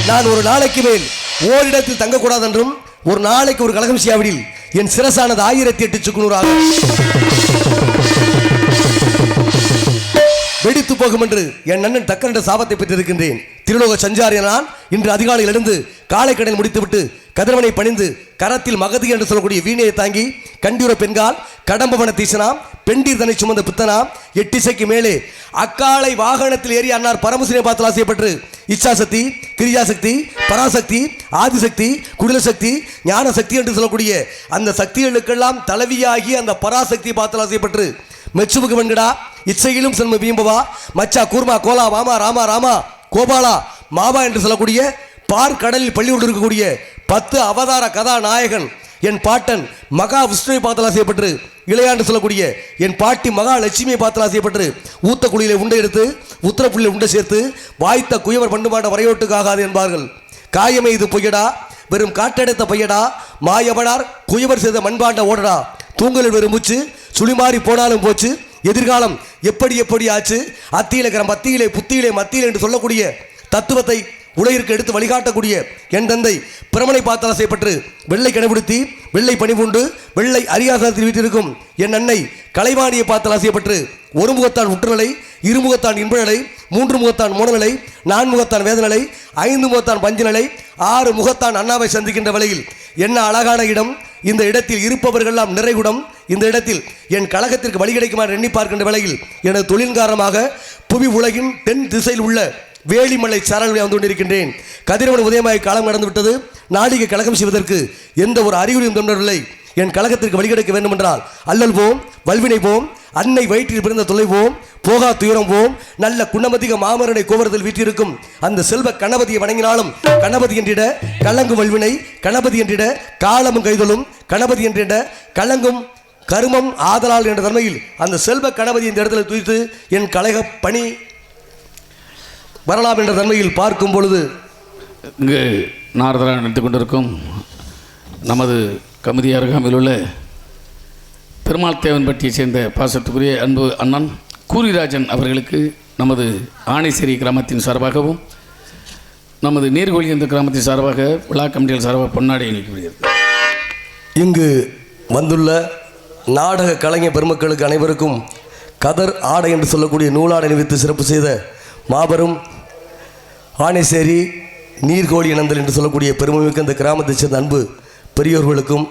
நான் ஒரு நாளைக்கு மேல் ஓரிடத்தில் தங்கக்கூடாது என்றும் ஒரு நாளைக்கு ஒரு கழகம் செய்யாவிடில் என் சிரசானது 1008 சுக்குநூறாக வெடித்து போகும் என்று என் அண்ணன் தக்கண்ட சாபத்தை பெற்றிருக்கின்றேன். திருலோக சஞ்சாரிய நான் இன்று அதிகாலையில் எழுந்து காலை கடன் முடித்துவிட்டு கதிரவனை பணிந்து கரத்தில் மகதி என்று சொல்லக்கூடிய வீணையை தாங்கி கண்டியுற பெண்கால் கடம்பவன தீசனாம் பெண்டீர் தன்னை சுமந்த பித்தனாம் எட்டிசைக்கு மேலே அக்காலை வாகனத்தில் ஏறி அன்னார் பரமசினை பார்த்து ஆசைப்பட்டு இச்சாசக்தி கிரியாசக்தி பராசக்தி ஆதிசக்தி குடில சக்தி ஞான சக்தி என்று சொல்லக்கூடிய அந்த சக்திகளுக்கெல்லாம் தலைவியாகி அந்த பராசக்தி பார்த்து ஆசைப்பட்டு மெச்சுவுக்கு வெண்கடா இச்சையிலும் செல்ம வீம்பவா மச்சா கூர்மா கோலா வாமா ராமா ராமா கோபாலா மாவா என்று சொல்லக்கூடிய பார்க்கடலில் பள்ளி கொண்டு இருக்கக்கூடிய 10 அவதார கதாநாயகன் என் பாட்டன் மகா விஷ்ணுவை பார்த்தலா செய்யப்பட்டு இளையாண்டு சொல்லக்கூடிய என் பாட்டி மகா லட்சுமியை பார்த்தலா செய்யப்பட்டு ஊத்த குழியிலே உண்டை எடுத்து உத்தரப்புள்ளில் உண்டை சேர்த்து வாய்த்த குயவர் பண்டுமாட்ட வரையோட்டுக்காகாது என்பார்கள். காயமே இது பொய்யடா வெறும் காற்றடைத்த பையடா மாயவனார் குயவர் செய்த மண்பாண்ட ஓடடா தூங்கலில் வெறும் மூச்சு சுழிமாறி போனாலும் போச்சு எதிர்காலம் எப்படி எப்படி ஆச்சு அத்தியில மத்தியிலே புத்தியிலே மத்தியிலே என்று சொல்லக்கூடிய தத்துவத்தை உலகிற்கு எடுத்து வழிகாட்டக்கூடிய என் தந்தை பிரமனை பார்த்தால் செய்யப்பட்டு வெள்ளை கடைபிடித்தி வெள்ளை பணிபுண்டு வெள்ளை அரியாசனத்தில் வீட்டிருக்கும் என் அன்னை கலைவாணியை பார்த்தால் ஆசைப்பட்டு ஒரு முகத்தான் உற்றுநிலை இருமுகத்தான் இன்பநிலை 3 முகத்தான் மோனநிலை 4 முகத்தான் வேதநிலை 5 முகத்தான் பஞ்சநிலை 6 முகத்தான் அண்ணாவை சந்திக்கின்ற வேளையில் என்ன அழகான இடம். இந்த இடத்தில் இருப்பவர்களெல்லாம் நிறைகுடம். இந்த இடத்தில் என் கழகத்திற்கு வழி கிடைக்குமாறு எண்ணி பார்க்கின்ற வேளையில் எனது தொழில் காரணமாக புவி உலகின் தென் திசையில் உள்ள வேலிமலை சாரல்களை வந்து கொண்டிருக்கின்றேன். கதிரவன் உதயமாய் காலம் நடந்து விட்டது. நாடிகை கழகம் செய்வதற்கு எந்த ஒரு அறிகுறியும் தோன்றவில்லை. என் கழகத்திற்கு வழி கிடைக்க வேண்டும் என்றால் அல்லல் போம் வல்வினை போம் அன்னை வயிற்றில் பிறந்த தொலைவோம் போகா துயரம் போம் நல்ல குணமதிக மாமரனை கோபுரத்தில் வீட்டிருக்கும் அந்த செல்வ கணபதியை வணங்கினாலும் கணபதி என்றிட கலங்கும் வல்வினை கணபதி என்றிட காலமும் கைதலும் கணபதி என்றிட கலங்கும் கருமம் ஆதலால் என்ற தன்மையில் அந்த செல்வ கணபதி இந்த இடத்துல துய்த்து என் கழக பணி வரலாம் என்ற தன்மையில் பார்க்கும் பொழுது இங்கு நாரதராக நினைத்து கொண்டிருக்கும் நமது கமிதி அருகாமையில் உள்ள பெருமாள் தேவன்பட்டியை சேர்ந்த பாசத்துக்குரிய அன்பு அண்ணன் கூரிராஜன் அவர்களுக்கு நமது ஆணைசேரி கிராமத்தின் சார்பாகவும் நமது நீர்கோழி என்ற கிராமத்தின் சார்பாக விழா கமிட்டிகள் சார்பாக பொன்னாடை அணிக்கப்படுகிறது. இங்கு வந்துள்ள நாடக கலைஞர் பெருமக்களுக்கு அனைவருக்கும் கதர் ஆடை என்று சொல்லக்கூடிய நூலாடை அணிவித்து சிறப்பு செய்த மாபெரும் ஆனைசேரி நீர்கோழி இனந்தல் என்று சொல்லக்கூடிய பெருமைமிக்க இந்த கிராமத்தைச் சேர்ந்த அன்பு பெரியோர்களுக்கும்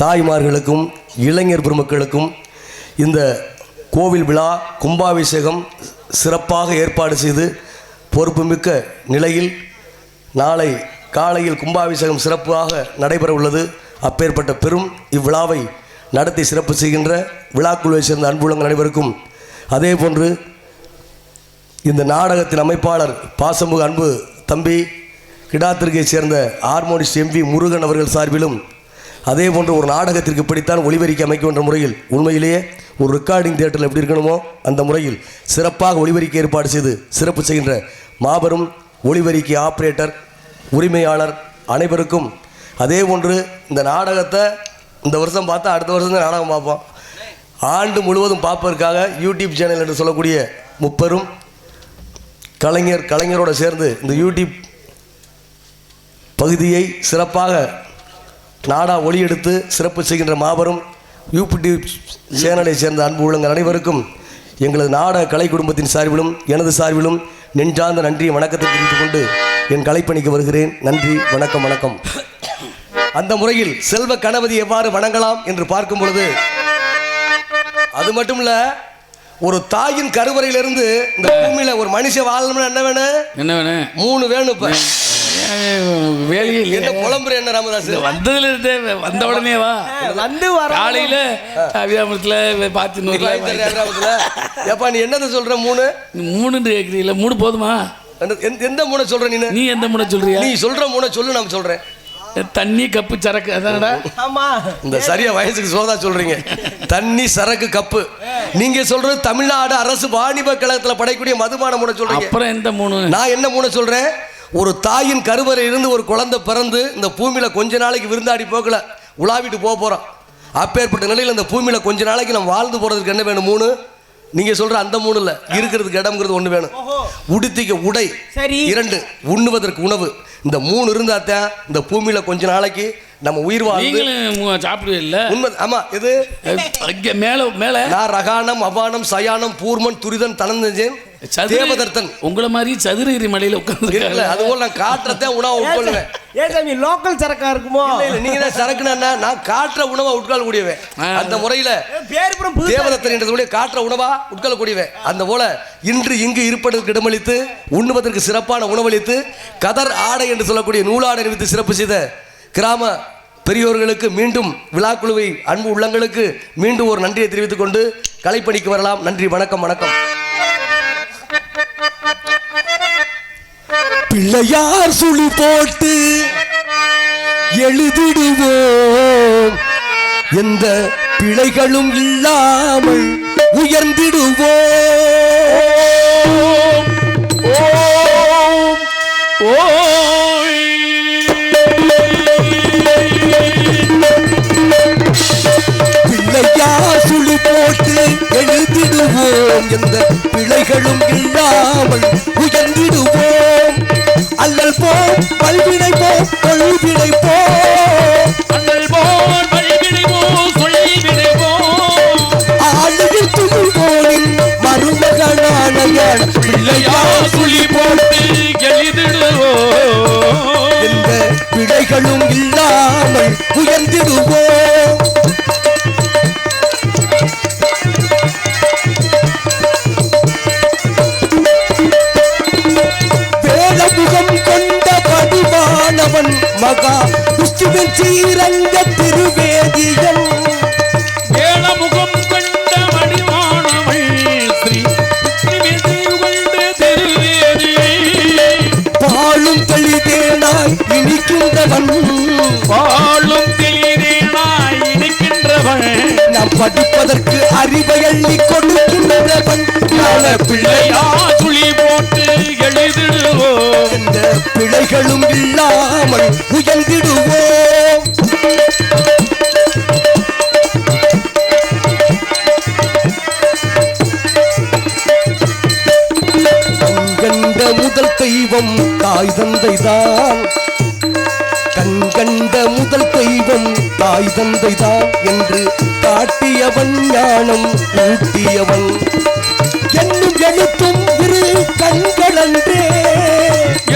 தாய்மார்களுக்கும் இளைஞர் பெருமக்களுக்கும் இந்த கோவில் விழா கும்பாபிஷேகம் சிறப்பாக ஏற்பாடு செய்து பொறுப்புமிக்க நிலையில் நாளை காலையில் கும்பாபிஷேகம் சிறப்பாக நடைபெற உள்ளது. அப்பேற்பட்ட பெரும் இவ்விழாவை நடத்தி சிறப்பு செய்கின்ற விழாக்குழுவை சேர்ந்த அன்புள்ளங்கள் அனைவருக்கும், அதே போன்று இந்த நாடகத்தின் அமைப்பாளர் பாசமுக அன்பு தம்பி கிடாத்திற்கைச் சேர்ந்த ஹார்மோனிஸ்ட் எம்பி முருகன் அவர்கள் சார்பிலும், அதே போன்று ஒரு நாடகத்திற்கு இப்படித்தான் ஒளிபரிக்க அமைக்க என்ற முறையில் உண்மையிலேயே ஒரு ரெக்கார்டிங் தியேட்டரில் எப்படி இருக்கணுமோ அந்த முறையில் சிறப்பாக ஒளிபரிக்க ஏற்பாடு செய்து சிறப்பு செய்கின்ற மாபெரும் ஒளிபரிக்கை ஆப்ரேட்டர் உரிமையாளர் அனைவருக்கும், அதே போன்று இந்த நாடகத்தை இந்த வருஷம் பார்த்தா அடுத்த வருஷம் தான் நாடகம் பார்ப்போம். ஆண்டு முழுவதும் பார்ப்பதற்காக யூடியூப் சேனல் என்று சொல்லக்கூடிய முப்பெரும் கலைஞரோடு சேர்ந்து இந்த யூடியூப் பகுதியை சிறப்பாக நாடா ஒளி எடுத்து சிறப்பு செய்கின்ற மாபெரும் யூடியூப் சேனலை சேர்ந்த அன்பு உள்ளங்கள் அனைவருக்கும் எங்களது நாடக கலை குடும்பத்தின் சார்பிலும் எனது சார்பிலும் நெஞ்சார்ந்த நன்றி வணக்கத்தை தெரிவித்துக் கொண்டு என் கலைப்பணிக்கு வருகிறேன். நன்றி, வணக்கம். வணக்கம். அந்த முறையில் செல்வ கணபதி எவ்வாறு வணங்கலாம் என்று பார்க்கும் பொழுது, அது மட்டும் இல்ல, ஒரு தாயின் கருவறையிலிருந்து இந்த பூமியில ஒரு மனுஷன் வாழணும்னு என்ன வேணும்? 3 வேணும். இப்ப வேலையே என்ன புலம்புற என்ன ராமதாஸ்? வந்ததுல இருந்தே வந்த உடனே வா வந்து காலையில அபிராமத்துல பாத்தினூர்ல ஏப்பா நீ என்னதை சொல்ற? 3 கேக்குறீங்களா? 3 போதுமா? எந்த 3 சொல்ற? நீ எந்த 3 சொல்றியா? நீ சொல்ற 3 சொல்லு, நான் சொல்றேன். தண்ணி கப்பு சரக்கு அதானடா? ஆமா, இந்த சரியா வயசுக்கு சோதா சொல்றீங்க. தண்ணி சரக்கு கப்பு. நீங்க சொல்றது தமிழ்நாடு அரசு வாணிப கழகத்துல படைக்கூடிய மதுபான 3 சொல்றீங்க. அப்புறம் எந்த 3? நான் என்ன 3 சொல்றேன்? ஒரு தாயின் கருவறை இருந்து ஒரு குழந்தை பிறந்து இந்த பூமியில கொஞ்ச நாளைக்கு விருந்தாடி போகல உலாவிட்டு போறோம். அப்பேற்பட்ட நிலையில் இந்த பூமியில கொஞ்ச நாளைக்கு நம்ம வாழ்ந்து போறதுக்கு என்ன வேணும்? 3. நீங்க சொல்ற அந்த 3 இல்ல, இருக்கிறதுக்கு இடம்ங்கிறது 1 வேணும். உடுத்திக்க உடை 2, உண்ணுவதற்கு உணவு. இந்த 3 இருந்தா தான் இந்த பூமியில கொஞ்ச நாளைக்கு நம்ம உயிர் வாழ்ந்து சாப்பிடுவே இல்ல. உண்மை. ஆமா. இது மேல நான் ரகானம் அவானம் சயானம் பூர்மன் துரிதன் தனந்தேன் தேவதர்த்தன் உங்களை மாதிரி சதுரகிரி மலையில உட்கார்ந்து அதுபோல நான் காட்டுறதே உணவை உட்கொள்ளுவேன். ஏன் சாமி லோக்கல் சரக்கா இருக்குமோ? நீங்க தான் சரக்குனா நான் காட்டுற உணவை உட்கொள்ளக்கூடியவன். அந்த முறையில தேவதத்தன் என்றதுடைய காட்டுற உணவா உட்கொள்ளக்கூடியவன். அந்த போல இன்று இங்கு இருப்பதற்கு இடமளித்து உண்ணுவதற்கு சிறப்பான உணவளித்து கதர் ஆடை என்று சொல்லக்கூடிய நூலாடை அணிவித்து சிறப்பு செய்த கிராம பெரியோர்களுக்கு மீண்டும் விழாக்குழுவை அன்பு உள்ளங்களுக்கு மீண்டும் ஒரு நன்றியை தெரிவித்துக் கொண்டு கலைப்பணிக்கு வரலாம். நன்றி, வணக்கம். வணக்கம். பிள்ளையார் சுழி போட்டு எழுதிடுவோம், எந்த பிழைகளும் இல்லாமல் உயர்ந்திடுவோம். பிள்ளையார் சுழி போட்டு எழுதிடுவோம், எந்த பிழைகளும் இல்லாமல் உயர்ந்திடுவோம். அல்லல் போம் பல்வினை போம் கொள்வினை போம், அல்லல் போம் பல்வினை போம் கொள்வினை போம். ஆளுகில் துணிவோனின் மருமகனான பிள்ளையார் சுழி போட்டு எழுதிடுவோம், எந்த பிழைகளும் இல்லாமல் உயர்ந்திடுவோம். வேலமுகம் கொண்ட படிவானவன் மகா விஷ்ணுவின் ஸ்ரீரங்க திருவேதியன். வேலமுகம் கொண்ட மணிவானவள் ஸ்ரீ பாலும் தெளிதேனாய் இனிக்கின்றவன், பாலும் தெளிதேனாய் இனிக்கின்றவன், நாம் படிப்பதற்கு அறிவை அள்ளி கொடுக்கின்றவன். பிள்ளையார் சுழி போட்டு எழுதிடுவோம், எந்த பிழைகளும் இல்லாமல் உயர்ந்திடுவோம். கண்கண்ட முதல் தெய்வம் தாய் தந்தை தான் கண் கண்ட முதல் தெய்வம் தாய் தந்தை தான் என்று காட்டியவன் ஞானம் ஊட்டியவன் என்னும் எழுத்தும் இரு கண்களன்றே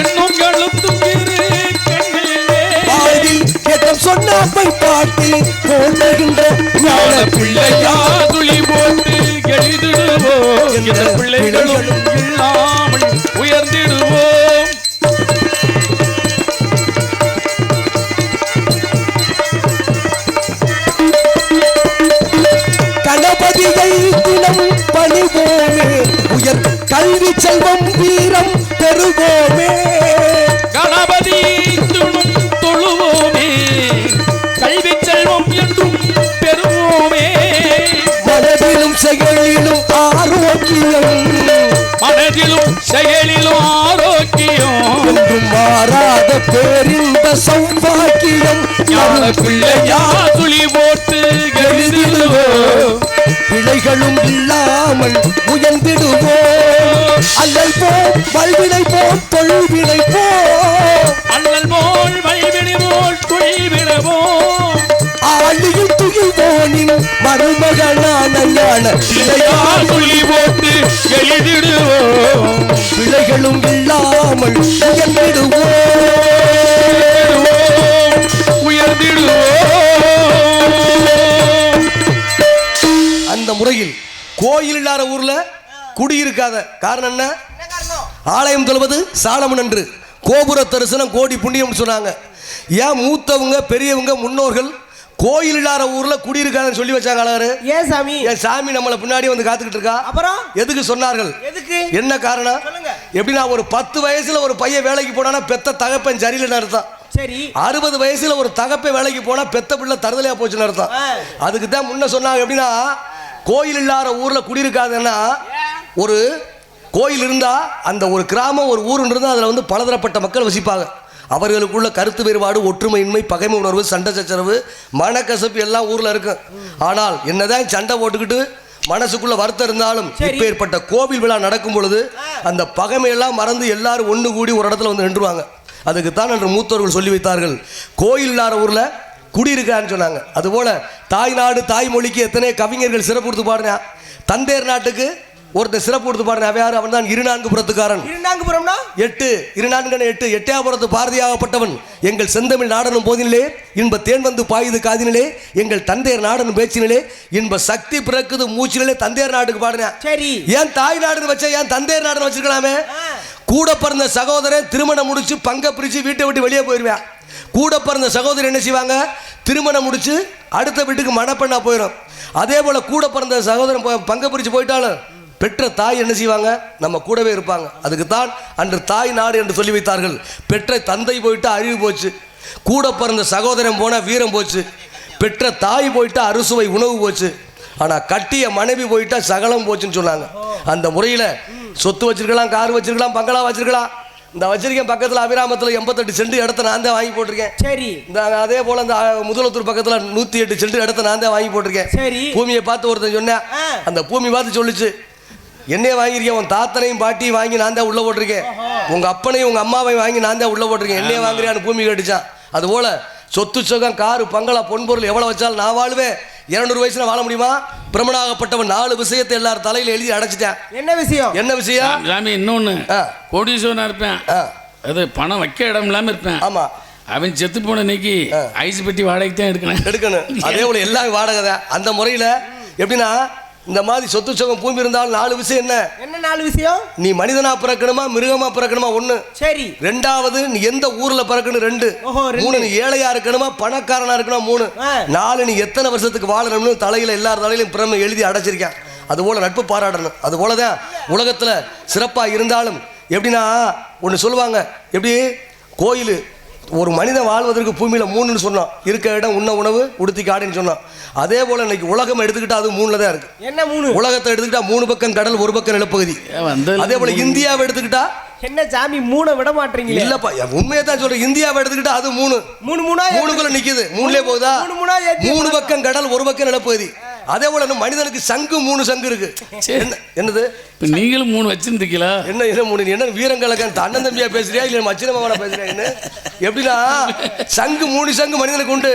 என்னும் எழுத்தும் இரு கண்களிலே வாழ்வில் ஏற்றம் சொன்னாப்பை பாட்டில் போடுகின்ற ஞான பிள்ளையா துளி போட்டு எழுதிடுவோம் இந்த பிள்ளைகளும் இல்லாமல் உயர்ந்திடுவோம். கணபதியை தினம் பணிவோமே உயர் கல்வி செல்வம் வீரம் பெறுவோமே கணபதி துணும் தொழுவோமே கல்வி செல்வம் என்றும் பெறுவோமே. மனதிலும் செயலிலும் ஆரோக்கியம் மனதிலும் செயலிலும் ஆரோக்கியம் என்றும் மாறாத பேரின்ப சௌபாக்கியம் ஞான பிள்ளையா துளி போட்டு எழுதிடுவோம். பிழைகளும் இல்லாமல் உயர்ந்திடுவோம் அல்லல் போம் வல்வினை போம் தொல்வினை போம் அண்ணல் போல் வழிவினை போல் துணிவிடுவோம். ஆளியில் துயில்வோனின் மருமகனான ஞான பிள்ளையா துளி போட்டு எழுதிடுவோம். பிழைகளும் இல்லாமல் உயர்ந்திடுவோம் உயர்ந்திடுவோம். அந்த முறையில் கோயில் இல்லாத ஊர்ல குடியிருக்காத காரணம் என்ன? ஆலயம் தொழுவது சாலமன் என்று கோபுர தரிசனம் கோடி புண்ணியம் சொன்னாங்க. ஏன் மூத்தவங்க பெரியவங்க முன்னோர்கள் கோயில் இல்லாத ஊர்ல குடியிருக்காதுன்னு சொல்லி வச்சாங்க அழகரு? ஏன் சாமி? என் சாமி நம்மளை பின்னாடி வந்து காத்துக்கிட்டு இருக்கா. அப்புறம் எதுக்கு சொன்னார்கள்? எதுக்கு? என்ன காரணம்? சொல்லுங்க. எப்படின்னா ஒரு 10 வயசுல ஒரு பையன் வேலைக்கு போனானா பெத்த தகப்பன் சரியில்லைன்னு அர்த்தம். சரி. 60 வயசுல ஒரு தகப்பன் வேலைக்கு போனா பெத்த பிள்ளை தருதலையா போச்சுன்னு அர்த்தம். அதுக்கு தான் முன்ன சொன்னாங்க. எப்படின்னா கோயில் இல்லாத ஊர்ல குடியிருக்காதுன்னா ஒரு கோயில் இருந்தா அந்த ஒரு கிராமம் ஒரு ஊர் இருந்தா அதுல வந்து பலதரப்பட்ட மக்கள் வசிப்பாங்க. அவர்களுக்குள்ள கருத்து வேறுபாடு ஒற்றுமையின்மை பகைமை உணர்வு சண்டை சச்சரவு மனக்கசப்பு எல்லாம் ஊர்ல இருக்கு. ஆனால் என்னதான் சண்டை போட்டுக்கிட்டு மனசுக்குள்ள வருத்தம் இருந்தாலும் இப்ப ஏற்பட்ட கோவில் விழா நடக்கும் பொழுது அந்த பகைமையெல்லாம் மறந்து எல்லாரும் ஒன்று கூடி ஒரு இடத்துல வந்து நின்றுவாங்க. அதுக்குத்தான் என்று மூத்தவர்கள் சொல்லி வைத்தார்கள் கோயில் இல்லாத ஊர்ல குடியிருக்கான்னு சொன்னாங்க. அதுபோல தாய்நாடு தாய்மொழிக்கு எத்தனை கவிஞர்கள் சிறப்பு கொடுத்து பாடுனா. தந்தேர் நாட்டுக்கு ஒருத்தர் சிறப்பு கொடுத்து பாடுனா யாரு? அவன் தான் இருநான்குபுரத்துக்காரன். இருநான்குபுரம்னா 8 இருநான்கு 8 எட்டையாபுரத்து பாரதியாகப்பட்டவன் எங்கள் செந்தமிழ் நாடனும் போதினிலே இன்ப தேன் வந்து பாயுது காதினிலே எங்கள் தந்தையர் நாடனும் பேச்சினிலே இன்ப சக்தி பிறக்குது மூச்சினிலே தந்தையர் நாட்டுக்கு பாடுனா. சரி. ஏன் தாய் நாடுன்னு வச்சா ஏன் தந்தையர் நாடுன்னு வச்சிருக்கலாமே? கூட பிறந்த சகோதரன் திருமணம் முடிச்சு பங்க பிரிச்சு வீட்டை விட்டு வெளியே போயிருவேன். கூட பிறந்த சகோதரர் என்ன செய்வாங்க? திருமணம் முடிச்சு அடுத்த வீட்டுக்கு மணப்பெண்ணா போயிடும். அதே போல கூட பிறந்த சகோதரன் பங்க பிரிச்சு போயிட்டாலும் பெற்ற தாய் என்ன செய்வாங்க? நம்ம கூடவே இருப்பாங்க. அதுக்கு தான் அன்று தாய் நாடு என்று சொல்லி வைத்தார்கள். பெற்ற தந்தை போயிட்டா அறிவு போச்சு, கூட பிறந்த சகோதரன் போனா வீரம் போச்சு, பெற்ற தாய் போயிட்டா அறுசுவை உணவு போச்சு, ஆனால் கட்டிய மனைவி போயிட்டா சகலம் போச்சுன்னு சொன்னாங்க. அந்த முறையில் சொத்து வச்சிருக்கலாம், கார் வச்சிருக்கலாம், பங்களா வச்சிருக்கலாம். இந்த வச்சிருக்கேன் பக்கத்தில் அபிராமத்தில் 88 சென்ட் இடத்த நான் தான் வாங்கி போட்டிருக்கேன். சரி. இந்த அதே போல இந்த முதலத்தூர் பக்கத்தில் 108 சென்ட் இடத்த நான் தான் வாங்கி போட்டிருக்கேன். சரி. பூமியை பார்த்து ஒருத்தன் சொன்னேன். அந்த பூமி பார்த்து சொல்லிச்சு, என்னையே வாங்கியிருக்கேன், உன் தாத்தனையும் பாட்டியும் வாங்கி நான் தான் உள்ள போட்டிருக்கேன், உங்க அப்பனையும் உங்க அம்மாவையும் வாங்கி நான் தான் உள்ள போட்டிருக்கேன், என்னையே வாங்குறியான்னு பூமி கேட்டுச்சான். அதுபோல சொத்து சொகம் காரு பங்களா பொன்பொருள் எவ்வளவு வச்சாலும் நான் வாழ்வேன். 200 வயசுல வாழ முடியுமா? பிரமணாகப்பட்டவன் 4 விஷயத்தை எல்லாரும் தலையில எழுதி அடைச்சிட்டேன். என்ன விஷயம்? என்ன விஷயம்? சாமி இன்னொன்னு கோடீஸ்வரனா இருப்பேன், அது பணம் வைக்க இடம் இல்லாம இருப்பேன். ஆமா, அவன் செத்து போன இன்னைக்கு ஐஸ் பெட்டி வாடகைக்கு தான் எடுக்கணும். அதே போல எல்லாம் வாடகை தான். அந்த முறையில எப்படின்னா இந்த மாதிரி சொத்து சொகம் பூமி இருந்தாலும் 4 விஷயம். என்ன 4 விஷயம்? நீ மனிதனா பிறக்கணுமா மிருகமா பிறக்கணுமா 1. சரி. 2வது நீ எந்த ஊர்ல பிறக்கணும் 2. 3 நீ ஏழையா இருக்கணுமா பணக்காரனா இருக்கணுமா 3. 4 நீ எத்தனை வருஷத்துக்கு வாழணும்னு தலையில எல்லார் தலையிலும் பிரம எழுதி அடைச்சிருக்கேன். அதுபோல நட்பு பாராட்டணும். அது போலதான் உலகத்துல சிறப்பா இருந்தாலும் எப்படின்னா ஒன்று சொல்லுவாங்க, எப்படி கோயில் ஒரு மனிதன் வாழ்வதற்கு பூமியில 3ன்னு சொன்னோம், இருக்க இடம் உண்ண உணவு உடுத்தி காடுன்னு சொன்னோம். அதே போல இன்னைக்கு உலகம் எடுத்துக்கிட்டா அது 3ல தான் இருக்கு. என்ன 3? உலகத்தை எடுத்துக்கிட்டா 3 பக்கம் கடல் 1 பக்கம் நிலப்பகுதி. அதே போல இந்தியாவை எடுத்துக்கிட்டா என்ன சாமி 3 விட மாட்டீங்களா? இல்லப்பா, உண்மையை தான் சொல்றேன். இந்தியாவை எடுத்துக்கிட்டா அது 3 3 3 3குள்ள நிக்குது. 3லே போகுதா? 3 பக்கம் கடல் 1 பக்கம் நிலப்பகுதி. அதே போல மனிதனுக்கு சங்கு 3 சங்கு இருக்கு. என்னது இப்ப நீங்களும் 3 வச்சிருந்தீங்களா? என்ன 3? என்ன வீரங்கலக்கன் அண்ணன் தம்பியா பேசுறியா இல்ல மச்சின மகனா பேசுறியா? எப்படின்னா சங்கு 3 சங்கு மனிதனுக்கு உண்டு.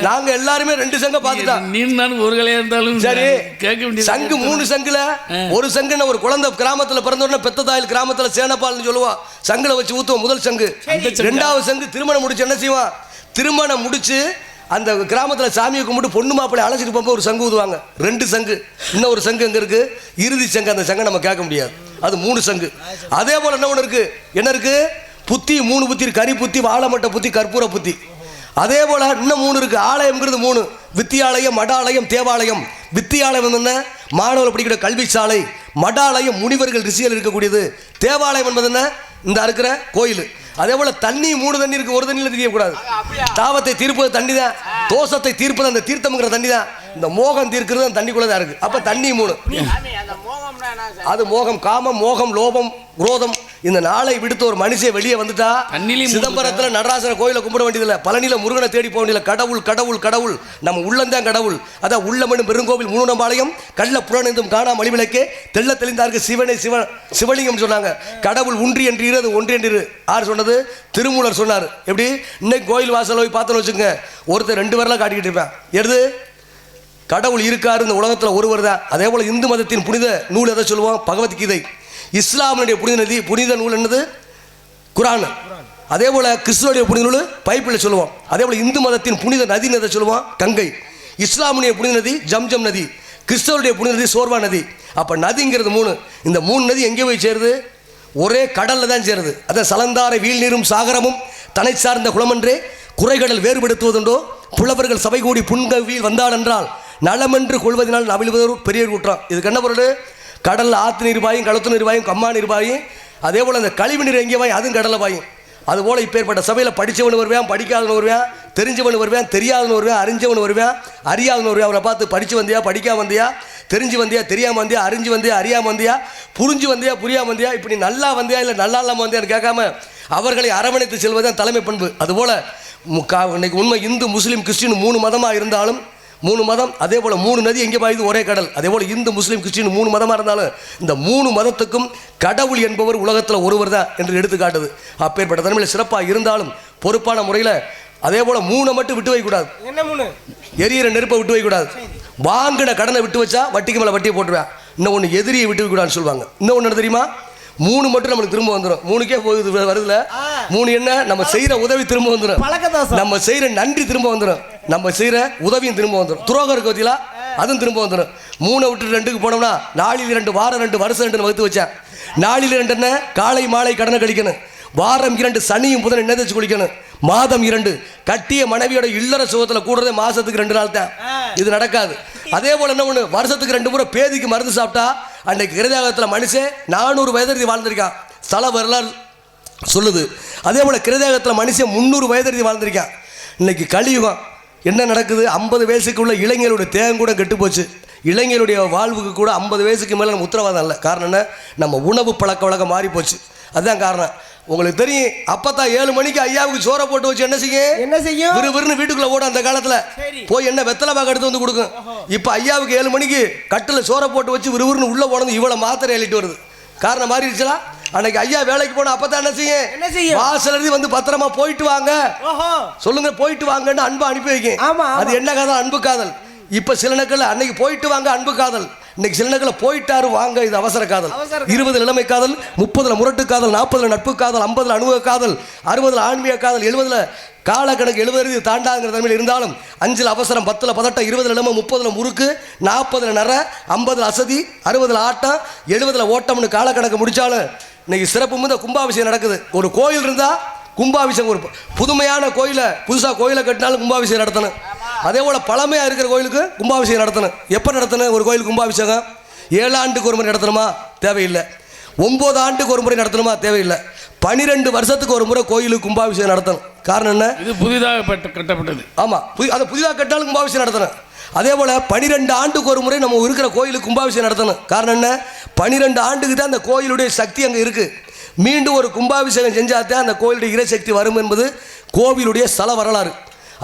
நாங்க எல்லாருமே 2 சங்க பாத்துட்டோம். நீ நானும் ஒரு கலையா இருந்தாலும் சரி, கேட்க வேண்டியது. சங்கு 3 சங்குல ஒரு சங்குன்னு ஒரு குழந்தை கிராமத்துல பிறந்த உடனே பெத்த தாயில் கிராமத்துல சேனப்பால்னு சொல்லுவா. சங்குல வச்சு ஊத்துவோம் முதல் சங்கு. 2வது சங்கு திருமணம் முடிச்சு என்ன செய்வான்? திருமணம் முடிச்சு அந்த கிராமத்தில் சாமியை கும்பிட்டு பொண்ணு மாப்பிள்ளை அழைச்சிட்டு போகும்போது ஒரு சங்கு ஊதுவாங்க. 2 சங்கு. இன்னும் ஒரு சங்கு எங்க இருக்கு? இறுதி சங்கு. அந்த சங்கை நம்ம கேட்க முடியாது. அது 3 சங்கு. அதே போல என்ன ஒன்று இருக்கு? என்ன இருக்கு? புத்தி 3 புத்தி. கரி புத்தி, வாழைமட்டை புத்தி, கற்பூர புத்தி. அதே போல இன்னும் 3 இருக்கு. ஆலயம்ங்கிறது 3. வித்தியாலயம், மடாலயம், தேவாலயம். வித்தியாலயம் என்ன? மாணவர்கள் படிக்கிற கல்வி சாலை. மடாலயம் முனிவர்கள் ரிஷிகள் இருக்கக்கூடியது. தேவாலயம் என்பது என்ன? இந்த இருக்கிற கோயில். அதே போல தண்ணி 3 தண்ணி இருக்கு. ஒரு தண்ணியில தெரியக்கூடாது. தாவத்தை தீர்ப்பது தண்ணி தான். தோஷத்தை தீர்ப்பது அந்த தீர்த்தம்ங்கிற தண்ணி தான். இந்த மோகம் தீர்க்கிறது அந்த தண்ணிக்குள்ள தான் இருக்கு. அப்ப தண்ணி 3. அது மோகம், காமம், மோகம், லோபம், குரோதம். இந்த நாளை விடுத்து ஒரு மனுஷன் வெளியே வந்துட்டா சிதம்பரத்துல நடராசன கோயில கும்பிட வேண்டியதில்லை. பழனியில முருகனை தேடி போக வேண்டியதில்லை. கடவுள் கடவுள் கடவுள் நம்ம உள்ளந்தான் கடவுள். அதான் உள்ளமனும் பெருங்கோவில் 3 பாளையம் கள்ள புலனெந்தும் காணா மணிவிளக்கே தெள்ள தெளிந்தாருக்கு சிவனை சிவலிங்கம் சொன்னாங்க. கடவுள் ஒன்றி என்று இரு, அது ஒன்றி என்று இரு. யார் சொன்னது? திருமூலர் சொன்னார். எப்படி? இன்னைக்கு கோயில் வாசல் போய் பார்த்தோன்னு வச்சுங்க, ஒருத்தர் 2 பேரெல்லாம் காட்டிக்கிட்டு இருப்பேன். எடுத்து கடவுள் இருக்காரு இந்த உலகத்தில் ஒருவர் தான். அதே போல இந்து மதத்தின் புனித நூல் எதை சொல்லுவோம்? பகவத்கீதை. இஸ்லாமினுடைய புனித நூல் என்னது? குரான். அதே போல கிறிஸ்துவனுடைய புனித நூல் பைபிள் சொல்லுவோம். அதே போல இந்து மதத்தின் புனித நதி எதை சொல்லுவோம்? கங்கை. இஸ்லாமுடைய புனித நதி ஜம்ஜம் நதி. கிறிஸ்தவருடைய புனித நதி சோர்வா நதி. அப்ப நதிங்கிறது 3. இந்த 3 நதி எங்கே போய் சேருது? ஒரே கடல்ல தான் சேருது. அதான் சலந்தாரை வீழ் நீரும் சாகரமும் தனை சார்ந்த குளமன்றே குறைகடல் வேறுபடுத்துவதுண்டோ புலவர்கள் சபை கூடி புன்கவியில் வந்தால் என்றால் நலமென்று கொள்வதனால் நவிழ்வதோர் பெரிய குற்றம். இதுக்கு என்ன பொருள்? கடலில் ஆற்று நீர் பாயும், களத்து நீர் பாயும், கம்மா நீர் பாயும். அதே போல் அந்த கழிவு நீர் எங்கே பாயும்? அதுவும் கடலை பாயும். அதுபோல் இப்போ ஏற்பட்ட சபையில் படித்தவனு வருவேன், படிக்காதவனு வருவேன், தெரிஞ்சவனு வருவேன், தெரியாதவனு வருவேன், அறிஞ்சவனு வருவேன், அறியாதவனு வருவேன். அவரை பார்த்து படித்து வந்தியா, படிக்காம வந்தியா, தெரிஞ்சு வந்தியா, தெரியாமல் வந்தியா, அறிஞ்சு வந்தியா, அறியாமல் வந்தியா, புரிஞ்சு வந்தியா, புரியாமல் வந்தியா, இப்படி நல்லா வந்தியா இல்லை நல்லா இல்லாமல் வந்தியான்னு கேட்காம அவர்களை அரவணைத்து செல்வதுதான் தலைமை பண்பு. அதுபோல் இன்னைக்கு உண்மை இந்து முஸ்லீம் கிறிஸ்டின் 3 மதமாக இருந்தாலும் 3 மதம். அதே போல் 3 நதி எங்கே பாயுது? ஒரே கடல். அதே போல் இந்து முஸ்லீம் கிறிஸ்டின் 3 மதமாக இருந்தாலும் இந்த 3 மதத்துக்கும் கடவுள் என்பவர் உலகத்தில் ஒருவர் தான் என்று எடுத்துக்காட்டுது. அப்பேற்பட்ட தன்மையில் சிறப்பாக இருந்தாலும் பொறுப்பான முறையில் அதே போல் 3 மட்டும் விட்டு வைக்கக்கூடாது. என்ன 3? எரியிற நெருப்பை விட்டு வைக்கக்கூடாது. வாங்கின கடனை விட்டு வச்சா வட்டிக்கு மேலே வட்டியை போட்டுருவேன். இன்னும் ஒன்று எதிரியை விட்டு வைக்கக்கூடாதுன்னு சொல்லுவாங்க. இன்னும் ஒன்று தெரியுமா? 3 மட்டும் நம்மளுக்கு திரும்ப வந்துடும். 3க்கே போகுது வருதுல. 3 என்ன? நம்ம செய்யற உதவி திரும்ப வந்துடும். நம்ம செய்யற நன்றி திரும்ப வந்துடும். நம்ம செய்யற உதவியும் திரும்ப வந்துடும். துரோகம் இருக்கு பத்தியா, அதுவும் திரும்ப வந்துடும். 3 விட்டு 2க்கு போனோம்னா 4 2 வாரம் 2 வருஷம் 2 வகுத்து வச்சேன். 4 2 என்ன? காலை மாலை கடனை கழிக்கணும். வாரம் 2 சனியும் புதன் என்ன தேய்ச்சி குளிக்கணும். மாதம் 2 கட்டிய மனைவியோட இல்லற சுகத்தில் கூடுறதே மாசத்துக்கு 2 நாள் தான். இது நடக்காது. அதே போல என்ன ஒண்ணு? வருஷத்துக்கு 2 முறை பேதிக்கு மருந்து சாப்பிட்டா அன்னைக்கு கிருதயாகத்தில் மனுஷன் 400 வயது வாழ்ந்திருக்கான். ஸ்தல வரலாறு சொல்லுது. அதே போல கிருதயாகத்தில் மனுஷன் 300 வயது வாழ்ந்திருக்கான். இன்னைக்கு கலியுகம் என்ன நடக்குது? 50 வயசுக்கு உள்ள இளைஞர்களுடைய தேகம் கூட கெட்டு போச்சு. இளைஞருடைய வாழ்வுக்கு கூட 50 வயசுக்கு மேலே நம்ம உத்தரவாதம் இல்லை. காரணம் என்ன? நம்ம உணவு பழக்க வழக்கம் மாறி போச்சு. அதுதான் காரணம். உங்களுக்கு தெரியும், அப்பத்தான் 7 மணிக்கு ஐயாவுக்கு சோறை போட்டு வச்சு என்ன செய்யும்? விறுவிறுன்னு வீட்டுக்குள்ள ஓடும். அந்த காலத்துல போய் என்ன வெத்தலை பாக்கு எடுத்து வந்து கொடுக்கும். இப்ப ஐயாவுக்கு 7 மணிக்கு கட்டில் சோறை போட்டு வச்சு விறுவிறுன்னு உள்ள போனது இவ்வளவு மாத்திரை எழுதிட்டு வருது. காரணம் மாறிடுச்சுல. அன்னைக்கு ஐயா வேலைக்கு போன அப்பதான் என்ன செய்யும்? வாசல் எழுதி வந்து பத்திரமா போயிட்டு வாங்க சொல்லுங்க, போயிட்டு வாங்கன்னு அன்பு அனுப்பி வைக்கும். அது என்ன காதல்? அன்பு காதல். இப்ப சில நாட்கள் அன்னைக்கு போயிட்டு வாங்க அன்பு காதல், இன்னைக்கு சில நாட்கள் போயிட்டாரு வாங்க இது அவசர காதல். 20 இளமை காதல், 30 முரட்டு காதல், 40 நட்பு காதல், 50 அனுபவ காதல், 60 ஆன்மீக காதல், 70 காலக்கணக்கு 70 தாண்டாங்கிற தன்மையில் இருந்தாலும் 5 அவசரம், 10 பதட்டம், 20 இளமை, 30 முறுக்கு, 40 நர, 50 அசதி, 60 ஆட்டம், 70 ஓட்டம்னு காலக்கணக்கு முடிச்சாலும் இன்னைக்கு சிறப்பு மிகுந்த கும்பாபிஷேகம் நடக்குது. ஒரு கோயில் இருந்தா கும்பாபிஷேகம், ஒரு புதுமையான கோயிலை புதுசாக கோயிலை கட்டினாலும் கும்பாபிஷேகம் நடத்தணும். அதே போல் பழமையாக இருக்கிற கோயிலுக்கு கும்பாபிஷேகம் நடத்தணும். எப்போ நடத்தணும்? ஒரு கோயிலுக்கு கும்பாபிஷேகம் 7 ஆண்டுக்கு ஒரு முறை நடத்தணுமா? தேவையில்லை. 9 ஆண்டுக்கு ஒரு முறை நடத்தணுமா? தேவையில்லை. 12 வருஷத்துக்கு ஒரு முறை கோயிலுக்கு கும்பாபிஷேகம் நடத்தணும். காரணம் என்ன? இது புதிதாக கட்டப்பட்டது. ஆமாம், அதை புதிதாக கட்டினாலும் கும்பாபிஷேகம் நடத்தணும். அதே போல் 12 ஆண்டுக்கு ஒரு முறை நம்ம இருக்கிற கோயிலுக்கு கும்பாபிஷேகம் நடத்தணும். காரணம் என்ன? 12 ஆண்டுக்கு தான் அந்த கோயிலுடைய சக்தி அங்கே இருக்குது. மீண்டும் ஒரு கும்பாபிஷேகம் செஞ்சாதான் அந்த கோயிலுடைய இறைசக்தி வரும் என்பது கோவிலுடைய ஸ்தல வரலாறு.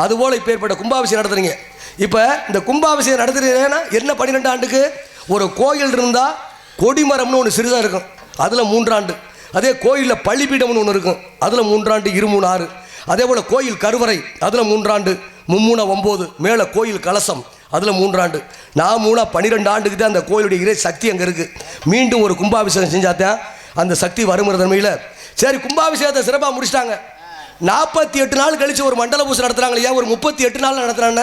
அதுபோல் இப்போ ஏற்பட்ட கும்பாபிஷேகம் நடத்துறீங்க. இப்போ இந்த கும்பாபிஷேகம் நடத்துறீங்கன்னா என்ன 12 ஆண்டுக்கு ஒரு கோயில் இருந்தால் கொடிமரம்னு ஒன்று சிறிதாக இருக்கும், அதில் 3 ஆண்டு. அதே கோயிலில் பள்ளிப்பீடம்னு ஒன்று இருக்கும், அதில் 3 ஆண்டு 2 3 6. அதே போல் கோயில் கருவறை அதில் 3 ஆண்டு 3 9. மேலே கோயில் கலசம் அதில் 3 ஆண்டு. நான் 12 ஆண்டுக்கு தான் அந்த கோயிலுடைய இறை சக்தி அங்கே இருக்குது. மீண்டும் ஒரு கும்பாபிஷேகம் செஞ்சாதான் அந்த சக்தி வருங்கிற தன்மையில் சரி கும்பாபிஷேகத்தை சிறப்பாக முடிச்சிட்டாங்க. 48 நாள் கழிச்சு ஒரு மண்டல பூசை நடத்துறாங்க. ஏன் ஒரு 38 நாள் நடத்துறாங்க?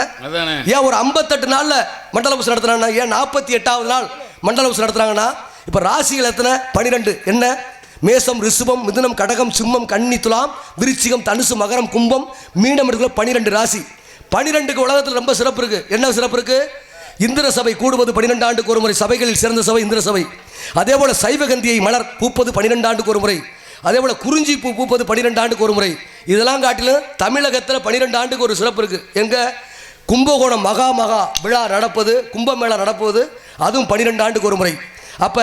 ஏன் ஒரு 58 நாள்ல மண்டல பூசை நடத்துறாங்க? ஏன் 48வது நாள் மண்டல பூசை நடத்துறாங்கன்னா இப்ப ராசிகள் எத்தனை? 12. என்ன? மேசம், ரிஷபம், மிதுனம், கடகம், சிம்மம், கன்னி, துலாம், விருச்சிகம், தனுசு, மகரம், கும்பம், மீனம் இருக்கிற 12 ராசி. 12க்கு உலகத்தில் ரொம்ப சிறப்பு இருக்கு. என்ன சிறப்பு இருக்கு? இந்திர சபை கூடுவது 12 ஆண்டுக்கு ஒரு முறை. சபைகளில் சிறந்த சபை இந்திர சபை. அதே போல சைவகந்தியை மலர் பூப்பது 12 ஆண்டுக்கு ஒரு முறை. அதே போல குறிஞ்சி பூ பூப்பது 12 ஆண்டுக்கு ஒரு முறை. இதெல்லாம் காட்டிலும் தமிழகத்தில் 12 ஆண்டுக்கு ஒரு சிறப்பு இருக்கு. எங்க? கும்பகோணம் மகா விழா நடப்பது, கும்பமேளா நடப்பது, அதுவும் 12 ஆண்டுக்கு ஒரு முறை. அப்ப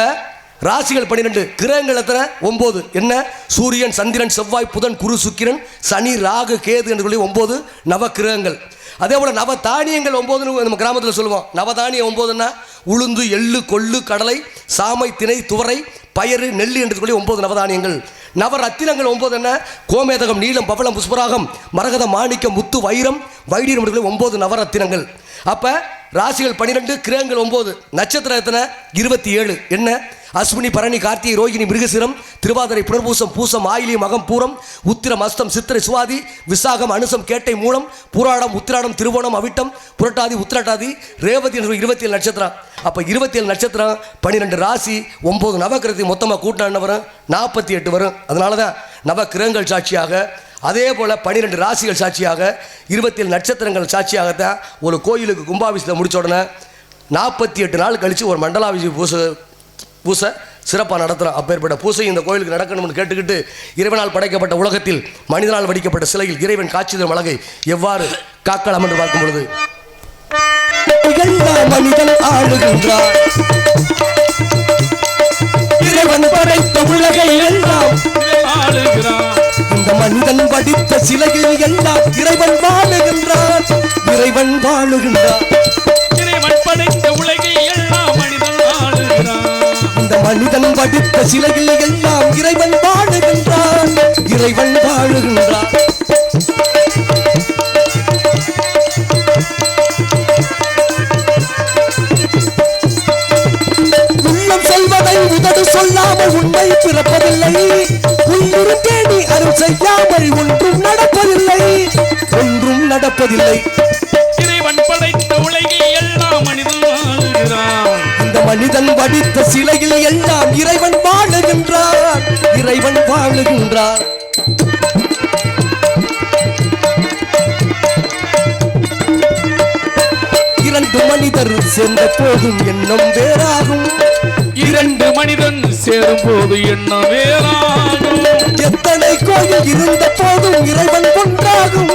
ராசிகள் 12, கிரகங்கள் எத்தனை? 9. என்ன? சூரியன், சந்திரன், செவ்வாய், புதன், குரு, சுக்கிரன், சனி, ராகு, கேது என்று சொல்லி 9 நவ கிரகங்கள். அதே போல நவ தானியங்கள் 9 நம்ம கிராமத்தில் சொல்லுவோம். நவதானியம் 9ன்னா உளுந்து, எள்ளு, கொள்ளு, கடலை, சாமை, திணை, துவரை, பயறு, நெல்லி என்று சொல்லி 9 நவதானியங்கள். நவரத்தினங்கள் 9 என்ன? கோமேதகம், நீலம், பவளம், புஷ்பராகம், மரகதம், மாணிக்கம், முத்து, வைரம், வைடீரம் என்று சொல்லி 9 நவரத்தினங்கள். அப்ப ராசிகள் 12, கிரகங்கள் 9. நட்சத்திரம் எத்தனை? 27. என்ன? அஸ்வினி, பரணி, கார்த்திகை, ரோகிணி, மிருகசிரம், திருவாதிரை, புனர்பூசம், பூசம், ஆயிலி, மகம், பூரம், உத்திரம், அஸ்தம், சித்திரை, சுவாதி, விசாகம், அனுசம், கேட்டை, மூலம், புராடம், உத்திராடம், திருவோணம், அவிட்டம், புரட்டாதி, உத்திரட்டாதி, ரேவதி என்று 27 நட்சத்திரம். அப்போ 27 நட்சத்திரம், 12 ராசி, 9 நவக்கிரகத்தை மொத்தமாக கூட்டினா என்ன வரும்? 48 வரும். அதனால தான் நவக்கிரகங்கள் சாட்சியாக, அதே போல் 12 ராசிகள் சாட்சியாக, 27 நட்சத்திரங்கள் சாட்சியாகத்தான் ஒரு கோயிலுக்கு கும்பாபிஷேகத்தை முடிச்ச உடனே 48 நாள் கழித்து ஒரு மண்டலாபிஷேக பூசை சிறப்பாக நடத்துகிறோம். அப்பேற்பட்ட பூசை இந்த கோயிலுக்கு நடக்கணும்னு கேட்டுக்கிட்டு இறைவனால் படைக்கப்பட்ட உலகத்தில் மனிதனால் வடிக்கப்பட்ட சிலையில் இறைவன் காட்சி தரும் அழகை எவ்வாறு காக்கலாம் என்று பார்க்கும் பொழுது மனிதன் ஆளுகின்றார், இறைவன் படைத்த உலகை எல்லாம் ஆளுகிறார். இந்த மனிதன் வடித்த சிலையில் எல்லாம் இறைவன் வாழுகின்றார், இறைவன் வாழுகின்றார். இறைவன் படைத்த உலகை எல்லாம் மனிதன் ஆளுகிறார். இந்த மனிதன் வடித்த சிலையில் எல்லாம் இறைவன் வாழுகின்றான், இறைவன் வாழுகின்றான். உள்ளம் சொல்வதை உதடு சொல்லாமல் உண்மை பிறப்பதில்லை, உள்ளுரு தேடி அருள் செய்யாமல் ஒன்றும் நடப்பதில்லை, ஒன்றும் நடப்பதில்லை. இறைவன் படைத்த உலகை எல்லாம் மனிதன் வாழுகிறான். இந்த மனிதன் வடித்த சிலையில் எல்லாம் இறைவன் வாழுகின்றான், இறைவன் வாழுகின்றான். இரண்டு மனிதர் சேர்ந்த போதும் எண்ணம் வேறாகும், இரண்டு மனிதன் சேரும் போது எண்ணம் வேறாகும். எத்தனை கோயில் இருந்த போதும் இறைவன் ஒன்றாகும்,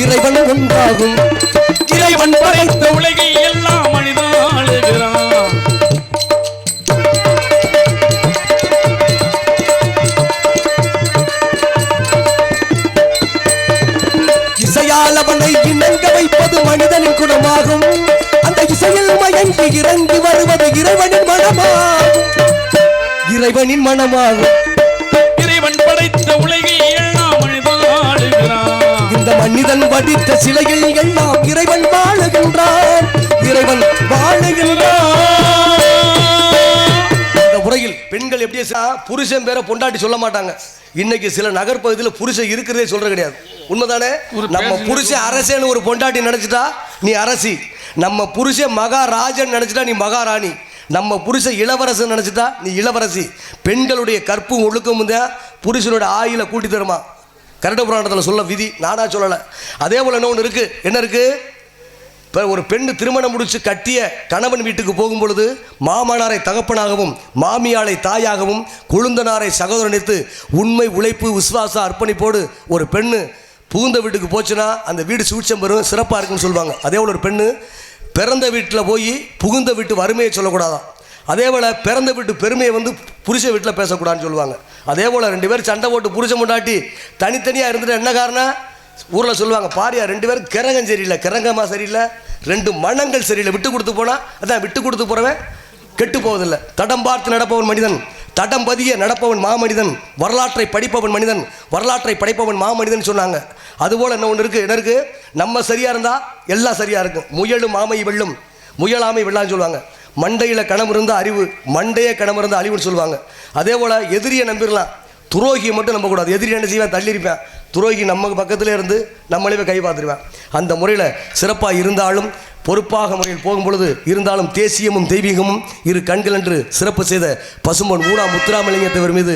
இறைவன் ஒன்றாகும். இறைவன் படைத்த உலகை எல்லாம் மனிதன் ஆளுகிறான். இசையால் அவனை இணங்க வைப்பது மனிதனின் குணமாகும், அந்த இசையில் மயங்கி இறங்கி வருவது இறைவனின் மனமாகும், இறைவனின் மனமாகும். இறைவன் படைத்த உலகை எல்லாம் மனிதன் ஆளுகிறான். இந்த மனிதன் வடித்த சிலையில் எல்லாம் இறைவன் வாழுகின்றான், இறைவன் வாழுகின்றான். இந்த முறையில் பெண்கள் எப்படி புருஷன் பேரை பொண்டாட்டி சொல்ல மாட்டாங்க. இன்னைக்கு சில நகர்ப்பகுதியில் புருஷன் இருக்கிறதே சொல்ற கிடையாது. உண்மைதானே? நம்ம புருஷன் அரசேன்னு ஒரு பொண்டாட்டி நினைச்சிட்டா நீ அரசி, நம்ம புருஷன் மகாராஜன் நினைச்சிட்டா நீ மகாராணி, நம்ம புருஷன் இளவரசன் நினைச்சிட்டா நீ இளவரசி. பெண்களுடைய கற்பும் ஒழுக்கமும் தான் புருஷனோட ஆயில கூட்டி தருமா. கரட புராணத்தில் சொல்ல விதி, நானா சொல்லலை. அதே போல் என்ன ஒன்று இருக்குது. என்ன இருக்குது? இப்போ ஒரு பெண்ணு திருமணம் முடித்து கட்டிய கணவன் வீட்டுக்கு போகும்பொழுது மாமனாரை தகப்பனாகவும் மாமியாளை தாயாகவும் கொழுந்தனாரை சகோதரனித்து உண்மை, உழைப்பு, விசுவாச அர்ப்பணிப்போடு ஒரு பெண்ணு புகுந்த வீட்டுக்கு போச்சுன்னா அந்த வீடு சூட்சம் பெறும், சிறப்பாக இருக்குன்னு சொல்லுவாங்க. அதே போல் ஒரு பெண்ணு பிறந்த வீட்டில் போய் புகுந்த வீட்டு வறுமையை சொல்லக்கூடாதான். அதே போல் பிறந்த வீட்டு பெருமையை புருஷ வீட்டில் பேசக்கூடாதுன்னு சொல்லுவாங்க. அதே போல் 2 பேர் சண்டை போட்டு புருஷன் முண்டாட்டி தனித்தனியாக இருந்துட்டு என்ன காரணம்? ஊரில் சொல்லுவாங்க பாரியா 2 பேரும் கிறங்கம் சரியில்லை, கிறங்கமா சரியில்லை, 2 மனங்கள் சரியில்லை. விட்டு கொடுத்து போனால் அதான் விட்டு கொடுத்து போகிறவன் கெட்டு போவதில்லை. தடம் பார்த்து நடப்பவன் மனிதன், தடம் பதிய நடப்பவன் மாமனிதன், வரலாற்றை படிப்பவன் மனிதன், வரலாற்றை படைப்பவன் மாமனிதன் சொன்னாங்க. அதுபோல் என்ன ஒன்று இருக்குது, என்ன இருக்குது, நம்ம சரியாக இருந்தால் எல்லாம் சரியாக இருக்கும். முயலும் ஆமை வெல்லும், முயலாமை வெள்ளான்னு சொல்லுவாங்க. மண்டையில் கணம் இருந்தால் அறிவு, மண்டையே கணம் இருந்தால் அழிவுன்னு சொல்லுவாங்க. அதே போல் எதிரியை நம்பிடலாம், துரோகியை மட்டும் நம்பக்கூடாது. எதிரி என்ன செய்வேன், தள்ளியிருப்பேன். துரோகி நமக்கு பக்கத்தில் இருந்து நம்மளே கை பார்த்துருவேன். அந்த முறையில் சிறப்பாக இருந்தாலும் பொறுப்பாக முறையில் போகும் பொழுது இருந்தாலும் தேசியமும் தெய்வீகமும் இரு கண்கள் என்று சிறப்பு செய்த பசும்பொன் ஊனா முத்துராமலிங்கத்தவர் மீது